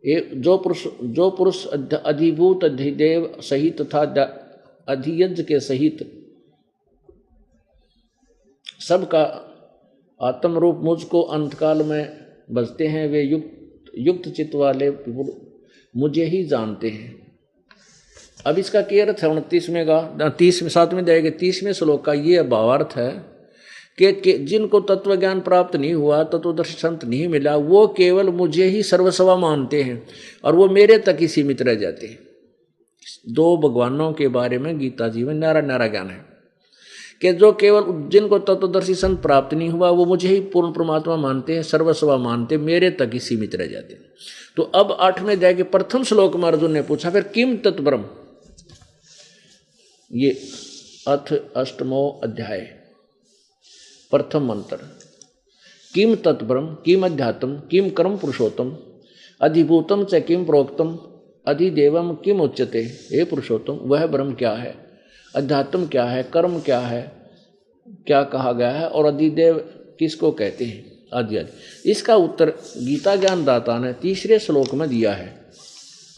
ये जो पुरुष अधिभूत अधिदेव सहित तथा अधियज्ञ के सहित सबका आत्मरूप मुझको अंतकाल में बसते हैं, वे युक्त चित्त वाले मुझे ही जानते हैं। अब इसका क्या अर्थ है 29वें का 7वें अध्याय के 30वें श्लोक का ये भावार्थ है कि जिनको तत्व ज्ञान प्राप्त नहीं हुआ, तत्वदर्शी संत नहीं मिला, वो केवल मुझे ही सर्वस्वा मानते हैं और वो मेरे तक ही सीमित रह जाते हैं। 2 भगवानों के बारे में गीता जी में न्यारा न्यारा ज्ञान है कि जो केवल जिनको तत्वदर्शी संत प्राप्त नहीं हुआ, वो मुझे ही पूर्ण परमात्मा मानते हैं, सर्वस्वा मानते, मेरे तक ही सीमित रह जाते हैं। तो अब 8वें अध्याय के प्रथम श्लोक में अर्जुन ने पूछा, फिर किम तत्ब्रह्म, ये अथ 8वां अध्याय प्रथम मंत्र, किम तत्ब्रह्म, किम अध्यात्म, किम कर्म पुरुषोत्तम, अधिभूतम च किम प्रोक्तम, अधिदेवम किम उच्यते। हे पुरुषोत्तम, वह ब्रह्म क्या है, अध्यात्म क्या है, कर्म क्या है, क्या कहा गया है, और अधिदेव किसको कहते हैं, आदि आदि। इसका उत्तर गीता ज्ञान दाता ने 3रे श्लोक में दिया है।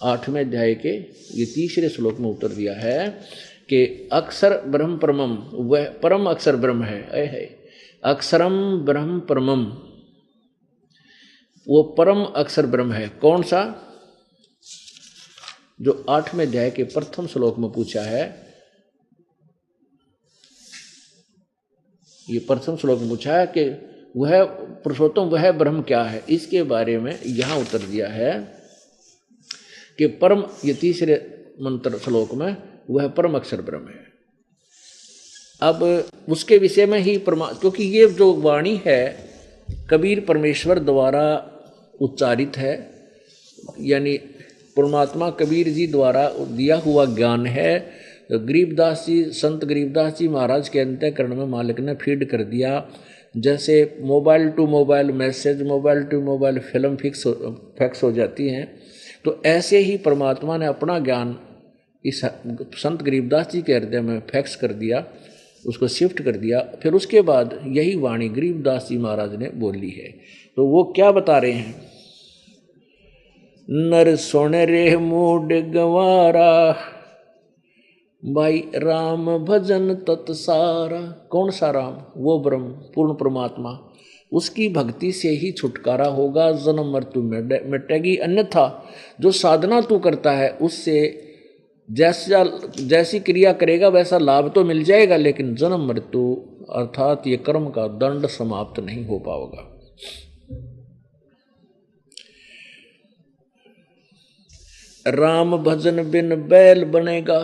8वें अध्याय के ये 3रे श्लोक में उत्तर दिया है कि अक्षर ब्रह्म परमम, वह परम अक्षर ब्रह्म है। अक्षरम ब्रह्म परमम, वो परम अक्षर ब्रह्म है। कौन सा? जो 8वें अध्याय के प्रथम श्लोक में पूछा है, ये प्रथम श्लोक में पूछा है कि वह पुरुषोत्तम, वह ब्रह्म क्या है, इसके बारे में यहां उत्तर दिया है कि परम, ये 3रे मंत्र श्लोक में वह परम अक्षर ब्रह्म है। अब उसके विषय में ही क्योंकि ये जो वाणी है कबीर परमेश्वर द्वारा उच्चारित है, यानी परमात्मा कबीर जी द्वारा दिया हुआ ज्ञान है। गरीबदास जी, संत गरीबदास जी महाराज के अंतःकरण में मालिक ने फीड कर दिया। जैसे mobile to mobile message, mobile to mobile film fax हो जाती हैं, तो ऐसे ही परमात्मा ने अपना ज्ञान इस संत गरीबदास जी के हृदय में फैक्स कर दिया, उसको शिफ्ट कर दिया। फिर उसके बाद यही वाणी गरीबदास जी महाराज ने बोली है। तो वो क्या बता रहे हैं? नर सुन रे मूड गंवारा, भाई राम भजन तत्सारा। कौन सा राम? वो ब्रह्म, पूर्ण परमात्मा। उसकी भक्ति से ही छुटकारा होगा, जन्म मृत्यु मिटेगी। अन्यथा जो साधना तू करता है उससे जैसी क्रिया करेगा वैसा लाभ तो मिल जाएगा, लेकिन जन्म मृत्यु अर्थात ये कर्म का दंड समाप्त नहीं हो पाएगा। राम भजन बिन बैल बनेगा,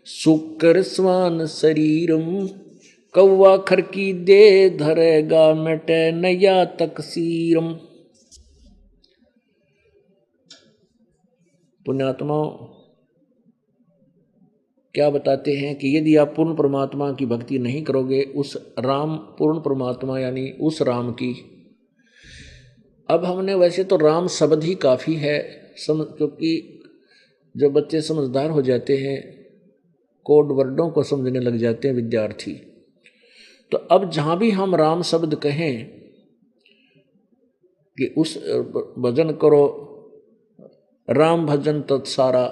शुक्र स्वान शरीरम, कौवा खर की दे धरेगा, मिटे नया तकसीरम। पुण्यात्माओं, क्या बताते हैं कि यदि आप पूर्ण परमात्मा की भक्ति नहीं करोगे, उस राम पूर्ण परमात्मा यानी उस राम की, अब हमने वैसे तो राम शब्द ही काफ़ी है क्योंकि जब बच्चे समझदार हो जाते हैं, कोड वर्डों को समझने लग जाते हैं विद्यार्थी, तो अब जहाँ भी हम राम शब्द कहें कि उस भजन करो, राम भजन तत्सारा,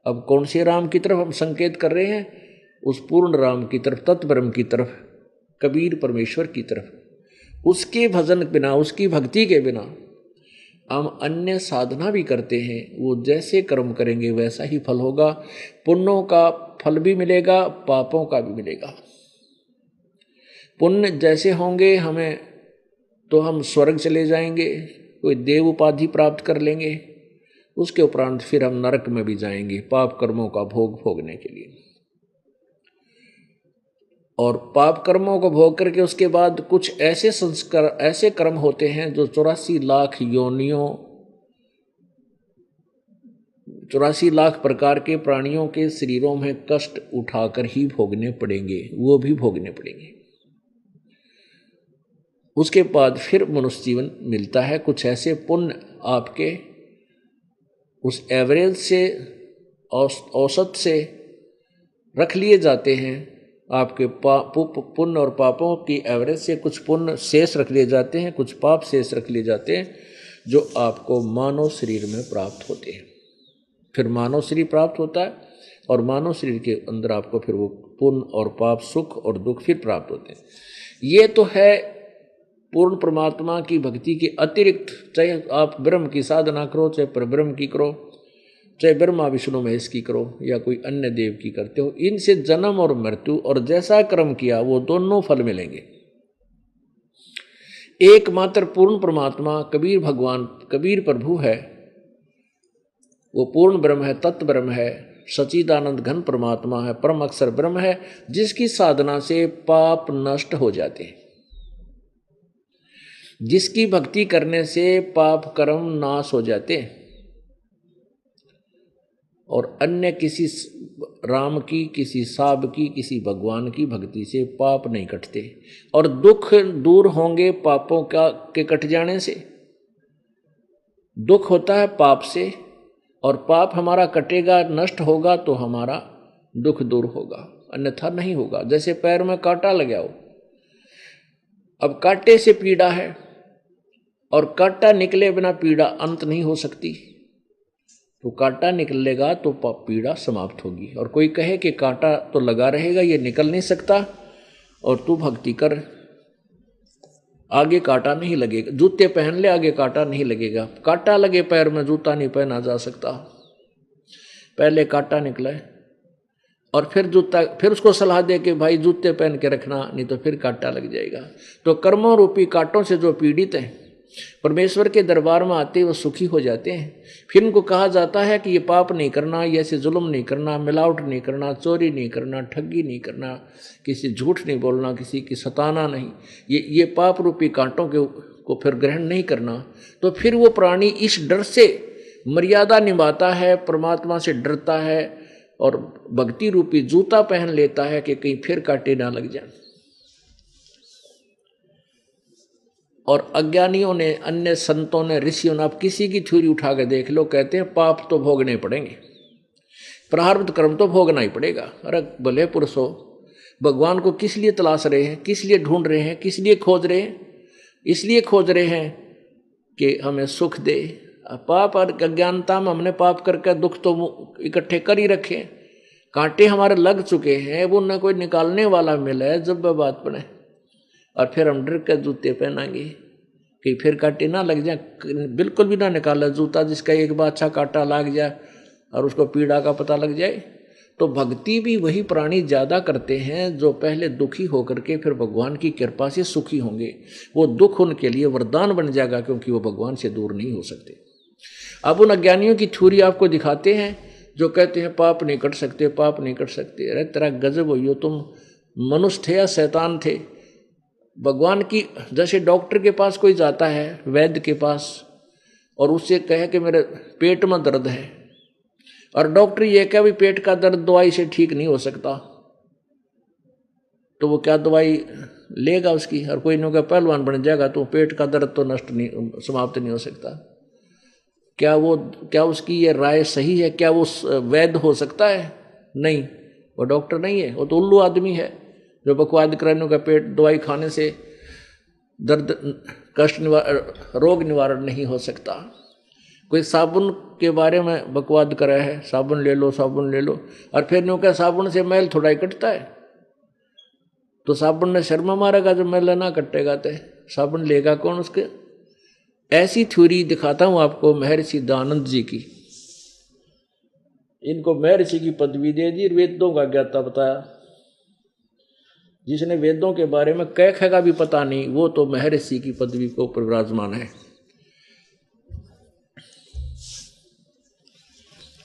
अब कौन से राम की तरफ हम संकेत कर रहे हैं? उस पूर्ण राम की तरफ, तत्ब्रह्म की तरफ, कबीर परमेश्वर की तरफ। उसके भजन बिना, उसकी भक्ति के बिना हम अन्य साधना भी करते हैं, वो जैसे कर्म करेंगे वैसा ही फल होगा। पुण्यों का फल भी मिलेगा, पापों का भी मिलेगा। पुण्य जैसे होंगे हमें, तो हम स्वर्ग चले जाएंगे, कोई देव उपाधि प्राप्त कर लेंगे, उसके उपरांत फिर हम नरक में भी जाएंगे पाप कर्मों का भोग भोगने के लिए। और पाप कर्मों को भोग करके उसके बाद कुछ ऐसे संस्कार, ऐसे कर्म होते हैं जो 84 लाख योनियों, 84 लाख प्रकार के प्राणियों के शरीरों में कष्ट उठाकर ही भोगने पड़ेंगे, वो भी भोगने पड़ेंगे। उसके बाद फिर मनुष्य जीवन मिलता है। कुछ ऐसे पुण्य आपके उस एवरेज से, औसत से रख लिए जाते हैं, आपके पुण्य और पापों की एवरेज से कुछ पुण्य शेष रख लिए जाते हैं, कुछ पाप शेष रख लिए जाते हैं, जो आपको मानव शरीर में प्राप्त होते हैं। फिर मानव शरीर प्राप्त होता है और मानव शरीर के अंदर आपको फिर वो पुण्य और पाप, सुख और दुख फिर प्राप्त होते हैं। ये तो है पूर्ण परमात्मा की भक्ति के अतिरिक्त, चाहे आप ब्रह्म की साधना करो, चाहे परब्रह्म की करो, चाहे ब्रह्मा विष्णु महेश की करो, या कोई अन्य देव की करते हो, इनसे जन्म और मृत्यु और जैसा कर्म किया वो दोनों फल मिलेंगे। एकमात्र पूर्ण परमात्मा कबीर भगवान, कबीर प्रभु है, वो पूर्ण ब्रह्म है, तत्व ब्रह्म है, सच्चिदानंद घन परमात्मा है, परम अक्षर ब्रह्म है, जिसकी साधना से पाप नष्ट हो जाते हैं, जिसकी भक्ति करने से पाप कर्म नाश हो जाते हैं, और अन्य किसी राम की, किसी साब की, किसी भगवान की भक्ति से पाप नहीं कटते। और दुख दूर होंगे पापों के कट जाने से। दुख होता है पाप से, और पाप हमारा कटेगा, नष्ट होगा तो हमारा दुख दूर होगा, अन्यथा नहीं होगा। जैसे पैर में कांटा लगा हो, अब कांटे से पीड़ा है और कांटा निकले बिना पीड़ा अंत नहीं हो सकती, तो कांटा निकलेगा तो पीड़ा समाप्त होगी। और कोई कहे कि कांटा तो लगा रहेगा, ये निकल नहीं सकता, और तू भक्ति कर, आगे कांटा नहीं लगेगा, जूते पहन ले, आगे कांटा नहीं लगेगा। कांटा लगे पैर में जूता नहीं पहना जा सकता, पहले कांटा निकले और फिर जूता, फिर उसको सलाह दे कि भाई जूते पहन के रखना, नहीं तो फिर कांटा लग जाएगा। तो कर्मों रूपी कांटों से जो पीड़ित हैं, परमेश्वर के दरबार में आते वो सुखी हो जाते हैं। फिर उनको कहा जाता है कि ये पाप नहीं करना, ये ऐसे जुल्म नहीं करना, मिलावट नहीं करना, चोरी नहीं करना, ठगी नहीं करना, किसी झूठ नहीं बोलना, किसी की सताना नहीं, ये पाप रूपी कांटों को फिर ग्रहण नहीं करना। तो फिर वो प्राणी इस डर से मर्यादा निभाता है, परमात्मा से डरता है, और भक्ति रूपी जूता पहन लेता है कि कहीं फिर कांटे ना लग जाए। और अज्ञानियों ने, अन्य संतों ने, ऋषियों ने, आप किसी की थ्योरी उठा के देख लो, कहते हैं पाप तो भोगने पड़ेंगे, प्रारब्ध कर्म तो भोगना ही पड़ेगा। अरे भले पुरुष हो, भगवान को किस लिए तलाश रहे हैं, किस लिए ढूंढ रहे हैं, किस लिए खोज रहे हैं? इसलिए खोज रहे हैं कि हमें सुख दे। पाप और अज्ञानता में हमने पाप करके दुख तो इकट्ठे कर ही रखे, कांटे हमारे लग चुके हैं, वो न कोई निकालने वाला मिला है जब वह बात पड़े, और फिर हम डर के जूते पहनाएंगे कि फिर कांटे ना लग जाए। बिल्कुल भी ना निकाला जूता जिसका एक बार अच्छा कांटा लग जाए और उसको पीड़ा का पता लग जाए। तो भक्ति भी वही प्राणी ज़्यादा करते हैं जो पहले दुखी होकर के फिर भगवान की कृपा से सुखी होंगे। वो दुख उनके लिए वरदान बन जाएगा, क्योंकि वो भगवान से दूर नहीं हो सकते। अब उन अज्ञानियों की थ्योरी आपको दिखाते हैं जो कहते हैं पाप नहीं कर सकते, पाप नहीं कर सकते। अरे तेरा गजब हो, यो तुम मनुष्य थे या शैतान थे? भगवान की, जैसे डॉक्टर के पास कोई जाता है, वैद्य के पास, और उससे कहे कि मेरे पेट में दर्द है, और डॉक्टर ये क्या भी पेट का दर्द दवाई से ठीक नहीं हो सकता, तो वो क्या दवाई लेगा उसकी? और कोई नहीं पहलवान बन जाएगा तो पेट का दर्द तो नष्ट नहीं, समाप्त नहीं हो सकता। क्या उसकी ये राय सही है? क्या वो वैध हो सकता है? नहीं, वो डॉक्टर नहीं है, वो तो उल्लू आदमी है जो बकवाद कराने का पेट दवाई खाने से दर्द कष्ट रोग निवारण नहीं हो सकता। कोई साबुन के बारे में बकवाद करा है, साबुन ले लो साबुन ले लो, और फिर न्यू क्या साबुन से मैल थोड़ा ही कटता है, तो साबुन ने शर्मा मारेगा जो मैल ना कटेगा तो साबुन लेगा कौन उसके? ऐसी थ्योरी दिखाता हूं आपको महर्षि दयानंद जी की। इनको महर्षि की पदवी दे दी, वेदों का ज्ञाता बताया। जिसने वेदों के बारे में कह का भी पता नहीं, वो तो महर्षि की पदवी को ऊपर विराजमान है।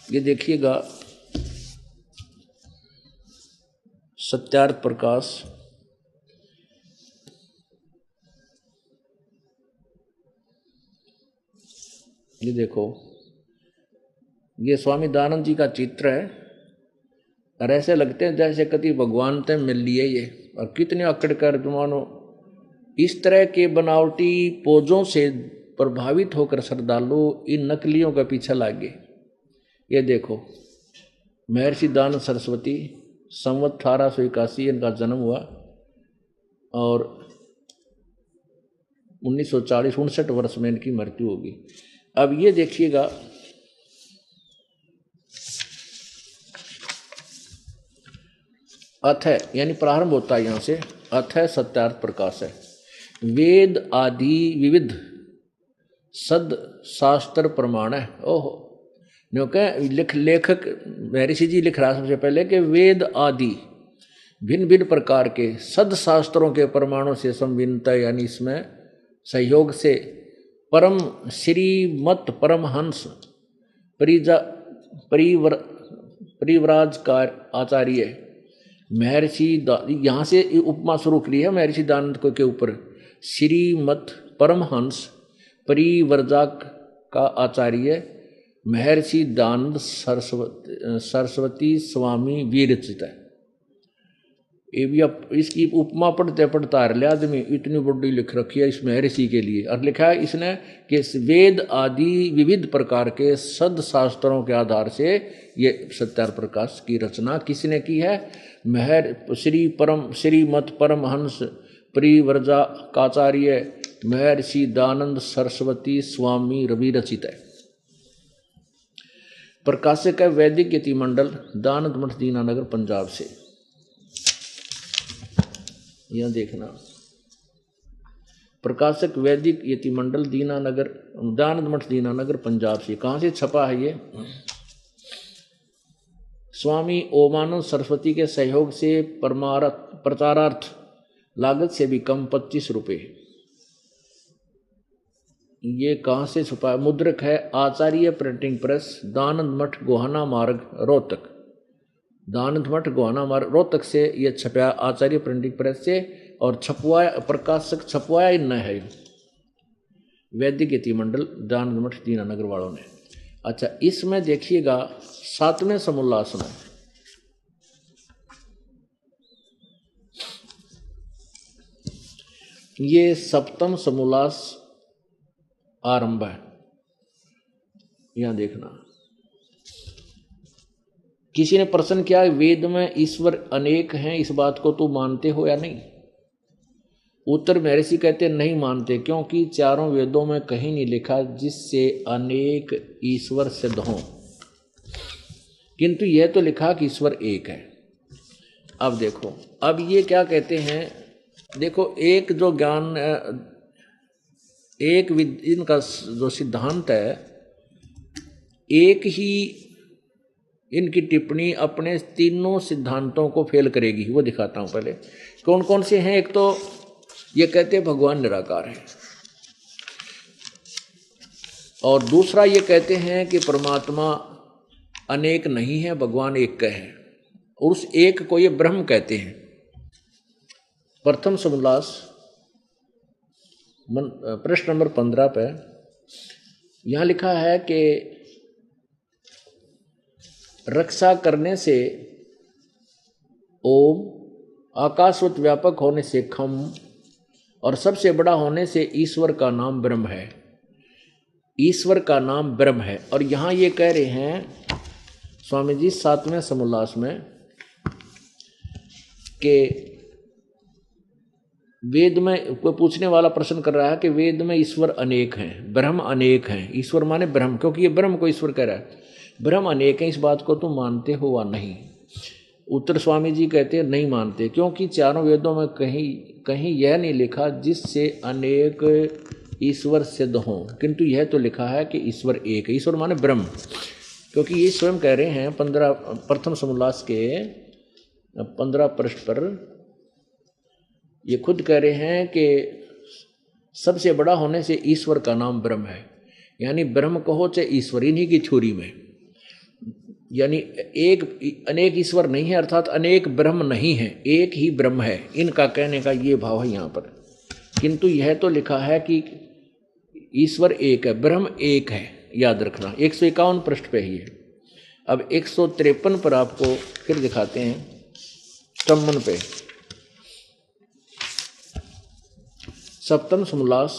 ये देखिएगा सत्यार्थ प्रकाश, ये देखो, ये स्वामी दयानंद जी का चित्र है, और ऐसे लगते हैं जैसे कभी भगवान ते मिल लिए ये। और कितने अकड़ कर मानो इस तरह के बनावटी पोजों से प्रभावित होकर श्रद्धालु इन नकलियों के पीछे लागे। ये देखो, महर्षि दयानंद सरस्वती, संवत 1881 इनका जन्म हुआ, और 1940-59 वर्ष में इनकी मृत्यु होगी। अब ये देखिएगा, अथ है यानी प्रारंभ होता है यहां से, अथ है सत्यार्थ प्रकाश है। वेद आदि विविध सद शास्त्र प्रमाण है। ओहो, लेखक महर्षि जी लिख रहा है सबसे पहले कि वेद आदि भिन्न भिन्न प्रकार के सद शास्त्रों के प्रमाणों से संभिन्नता, यानी इसमें सहयोग से परम श्रीमत परमहंस परिव्राजकार आचार्य महर्षि, यहाँ से उपमा शुरू करी है महर्षि दयानंद को के ऊपर, श्रीमत परमहंस परिव्रजक का आचार्य महर्षि दयानंद सरस्वती स्वामी विरचित है। ये भी अब इसकी उपमा पढ़ते पढ़ता आ रहा आदमी, इतनी बड़ी लिख रखी है इस महर्षि के लिए, और लिखा है इसने कि वेद आदि विविध प्रकार के सद शास्त्रों के आधार से ये सत्यार्थ प्रकाश की रचना किसने की है? श्रीमत परमहंस परिव्रजकाचार्य महर्षि दयानंद सरस्वती स्वामी रवि रचित है। प्रकाशक है वैदिक यति मंडल, दयानंद मठ दीनानगर पंजाब से। यह देखना, प्रकाशक वैदिक यति मंडल दीनानगर, दयानंद मठ दीनानगर पंजाब से। कहाँ से छपा है ये? स्वामी ओमानंद सरस्वती के सहयोग से प्रचारार्थ लागत से भी कम 25 रुपये। ये कहाँ से छपा है? मुद्रक है आचार्य प्रिंटिंग प्रेस, दयानंद मठ गोहाना मार्ग रोहतक। दयानंद मठ गोहाना मार्ग रोहतक से ये छपया आचार्य प्रिंटिंग प्रेस से, और छपवाया प्रकाशक छपवाया इन है वैदिक यति मंडल दयानंद मठ दीनानगर वालों ने। अच्छा, इसमें देखिएगा 7वें समोल्लास में ये 7वां समोल्लास आरंभ है। यहां देखना, किसी ने प्रश्न किया वेद में ईश्वर अनेक हैं, इस बात को तू मानते हो या नहीं? उत्तर महर्षि कहते नहीं मानते, क्योंकि चारों वेदों में कहीं नहीं लिखा जिससे अनेक ईश्वर सिद्ध हों, किंतु यह तो लिखा कि ईश्वर एक है। अब देखो, अब ये क्या कहते हैं, देखो एक जो ज्ञान, एक इनका जो सिद्धांत है, एक ही इनकी टिप्पणी अपने तीनों सिद्धांतों को फेल करेगी। वो दिखाता हूं पहले कौन कौन से हैं। एक तो ये कहते हैं भगवान निराकार है, और दूसरा ये कहते हैं कि परमात्मा अनेक नहीं है, भगवान एक का है, और उस एक को ये ब्रह्म कहते हैं। प्रथम समोल्लास प्रश्न नंबर 15 पे यहां लिखा है कि रक्षा करने से ओम, आकाशवत व्यापक होने से खम, और सबसे बड़ा होने से ईश्वर का नाम ब्रह्म है। ईश्वर का नाम ब्रह्म है। और यहाँ ये कह रहे हैं स्वामी जी 7वें समोल्लास में कि वेद में कोई पूछने वाला प्रश्न कर रहा है कि वेद में ईश्वर अनेक हैं, ब्रह्म अनेक हैं। ईश्वर माने ब्रह्म, क्योंकि ये ब्रह्म को ईश्वर कह रहा है। ब्रह्म अनेक हैं, इस बात को तुम मानते हो वा नहीं? उत्तर स्वामी जी कहते हैं नहीं मानते, क्योंकि चारों वेदों में कहीं कहीं यह नहीं लिखा जिससे अनेक ईश्वर सिद्ध हों, किंतु यह तो लिखा है कि ईश्वर एक है। ईश्वर माने ब्रह्म, क्योंकि ये स्वयं कह रहे हैं प्रथम समोल्लास के 15 पृष्ठ पर ये खुद कह रहे हैं कि सबसे बड़ा होने से ईश्वर का नाम ब्रह्म है। यानी ब्रह्म कहो चाहे ईश्वर, इन्हीं की थ्योरी में, यानी एक अनेक ईश्वर नहीं है, अर्थात अनेक ब्रह्म नहीं है, एक ही ब्रह्म है। इनका कहने का ये भाव है यहाँ पर। किंतु यह तो लिखा है कि ईश्वर एक है, ब्रह्म एक है, याद रखना। 151 पृष्ठ पे ही है। अब 153 पर आपको फिर दिखाते हैं, चम्मन पे, सप्तम समोल्लास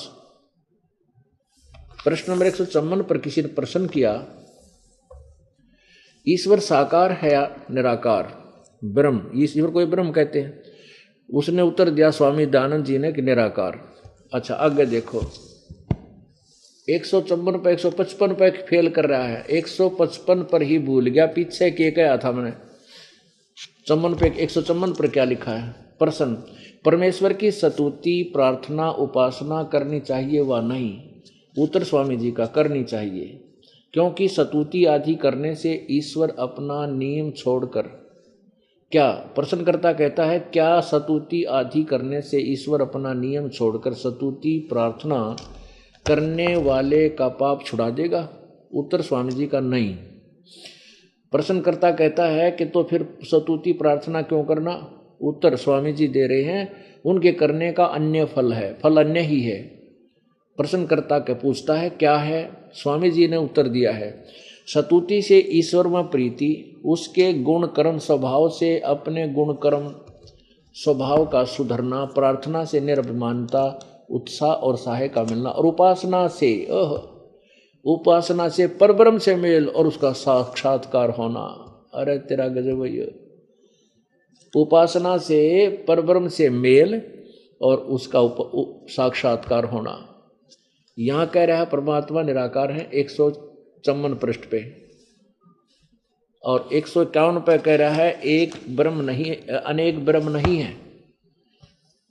प्रश्न नंबर 154 पर किसी ने प्रश्न किया, ईश्वर साकार है या निराकार? ब्रह्म, ईश्वर को ब्रह्म कहते हैं। उसने उत्तर दिया स्वामी दयानंद जी ने कि निराकार। अच्छा आगे देखो, 154 पर 155 पर फेल कर रहा है, 155 पर ही भूल गया, पीछे के कहा था मैंने। चम्मन पे 154 पर क्या लिखा है? प्रश्न, परमेश्वर की स्तुति प्रार्थना उपासना करनी चाहिए व नहीं? उत्तर स्वामी जी का करनी चाहिए, क्योंकि स्तुति आदि करने से ईश्वर अपना नियम छोड़कर, क्या प्रश्नकर्ता कहता है, क्या स्तुति आदि करने से ईश्वर अपना नियम छोड़कर स्तुति प्रार्थना करने वाले का पाप छुड़ा देगा? उत्तर स्वामी जी का नहीं। प्रश्नकर्ता कहता है कि तो फिर स्तुति प्रार्थना क्यों करना? उत्तर स्वामी जी दे रहे हैं, उनके करने का अन्य फल है, फल अन्य ही है। प्रश्नकर्ता के पूछता है क्या है? स्वामी जी ने उत्तर दिया है, स्तुति से ईश्वर में प्रीति, उसके गुण कर्म स्वभाव से अपने गुण कर्म स्वभाव का सुधरना, प्रार्थना से निरभिमानता उत्साह और सहाय का मिलना, और उपासना से परब्रह्म से मेल और उसका साक्षात्कार होना। अरे तेरा गजब है। उपासना से परब्रह्म से मेल और उसका साक्षात्कार होना। यहाँ कह रहा है परमात्मा निराकार है 154 पृष्ठ पे, और 151 पे कह रहा है एक ब्रह्म नहीं, अनेक ब्रह्म नहीं है।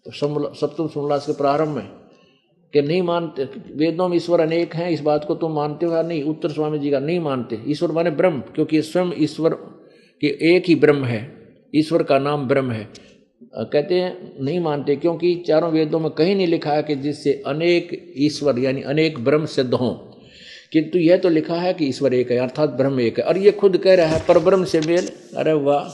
तो सप्तम समोल्लास के प्रारंभ में कि नहीं मानते, वेदों में ईश्वर अनेक हैं, इस बात को तुम मानते हो या नहीं? उत्तर स्वामी जी का नहीं मानते। ईश्वर माने ब्रह्म, क्योंकि स्वयं ईश्वर के एक ही ब्रह्म है, ईश्वर का नाम ब्रह्म है। कहते हैं नहीं मानते, क्योंकि चारों वेदों में कहीं नहीं लिखा है कि जिससे अनेक ईश्वर यानी अनेक ब्रह्म सिद्ध हों, किंतु यह तो लिखा है कि ईश्वर एक है, अर्थात ब्रह्म एक है। और ये खुद कह रहा है परब्रह्म से मेल। अरे वाह।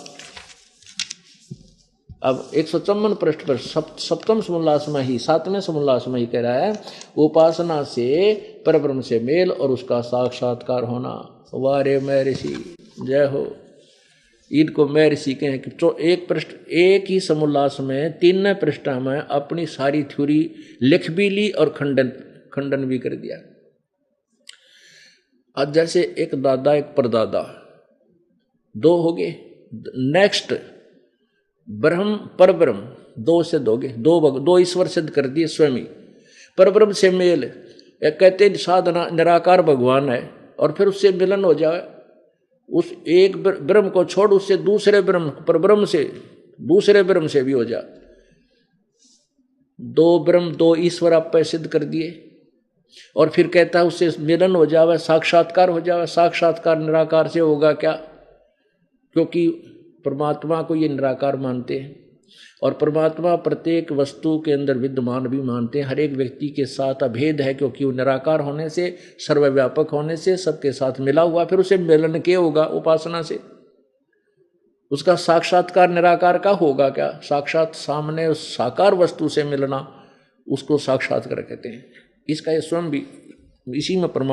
अब 154 पृष्ठ पर सप्तम समोल्लास में ही, 7वें समोल्लास में ही कह रहा है, उपासना से परब्रह्म से मेल और उसका साक्षात्कार होना। वारे मैं ऋषि, जय हो। इनको मैं ऋषि कहें कि तो एक पृष्ठ, एक ही समोल्लास में 3 पृष्ठ में अपनी सारी थ्योरी लिख भी ली और खंडन भी कर दिया। आज जैसे एक दादा एक परदादा, 2 हो गए। नेक्स्ट ब्रह्म परब्रह्म, 2 सिद्ध हो गए, 2 ईश्वर सिद्ध कर दिए स्वयं ही। परब्रह्म से मेल, एक कहते साधना निराकार भगवान है, और फिर उससे मिलन हो जाए, उस एक ब्रह्म को छोड़ उससे दूसरे ब्रह्म, परब्रह्म से दूसरे ब्रह्म से भी हो जा। 2 ब्रह्म 2 ईश्वर आप पे सिद्ध कर दिए, और फिर कहता है उससे मिलन हो जावे, साक्षात्कार हो जावे। साक्षात्कार निराकार से होगा क्या? क्योंकि परमात्मा को ये निराकार मानते हैं, और परमात्मा प्रत्येक वस्तु के अंदर विद्यमान भी मानते हैं। हर एक व्यक्ति के साथ अभेद है, क्योंकि वो निराकार होने से, सर्वव्यापक होने से सबके साथ मिला हुआ। फिर उसे मिलन के होगा उपासना से, उसका साक्षात्कार निराकार का होगा क्या? साक्षात सामने उस साकार वस्तु से मिलना, उसको साक्षात्कार कहते हैं। इसका ये स्वयं भी इसी में प्रमाण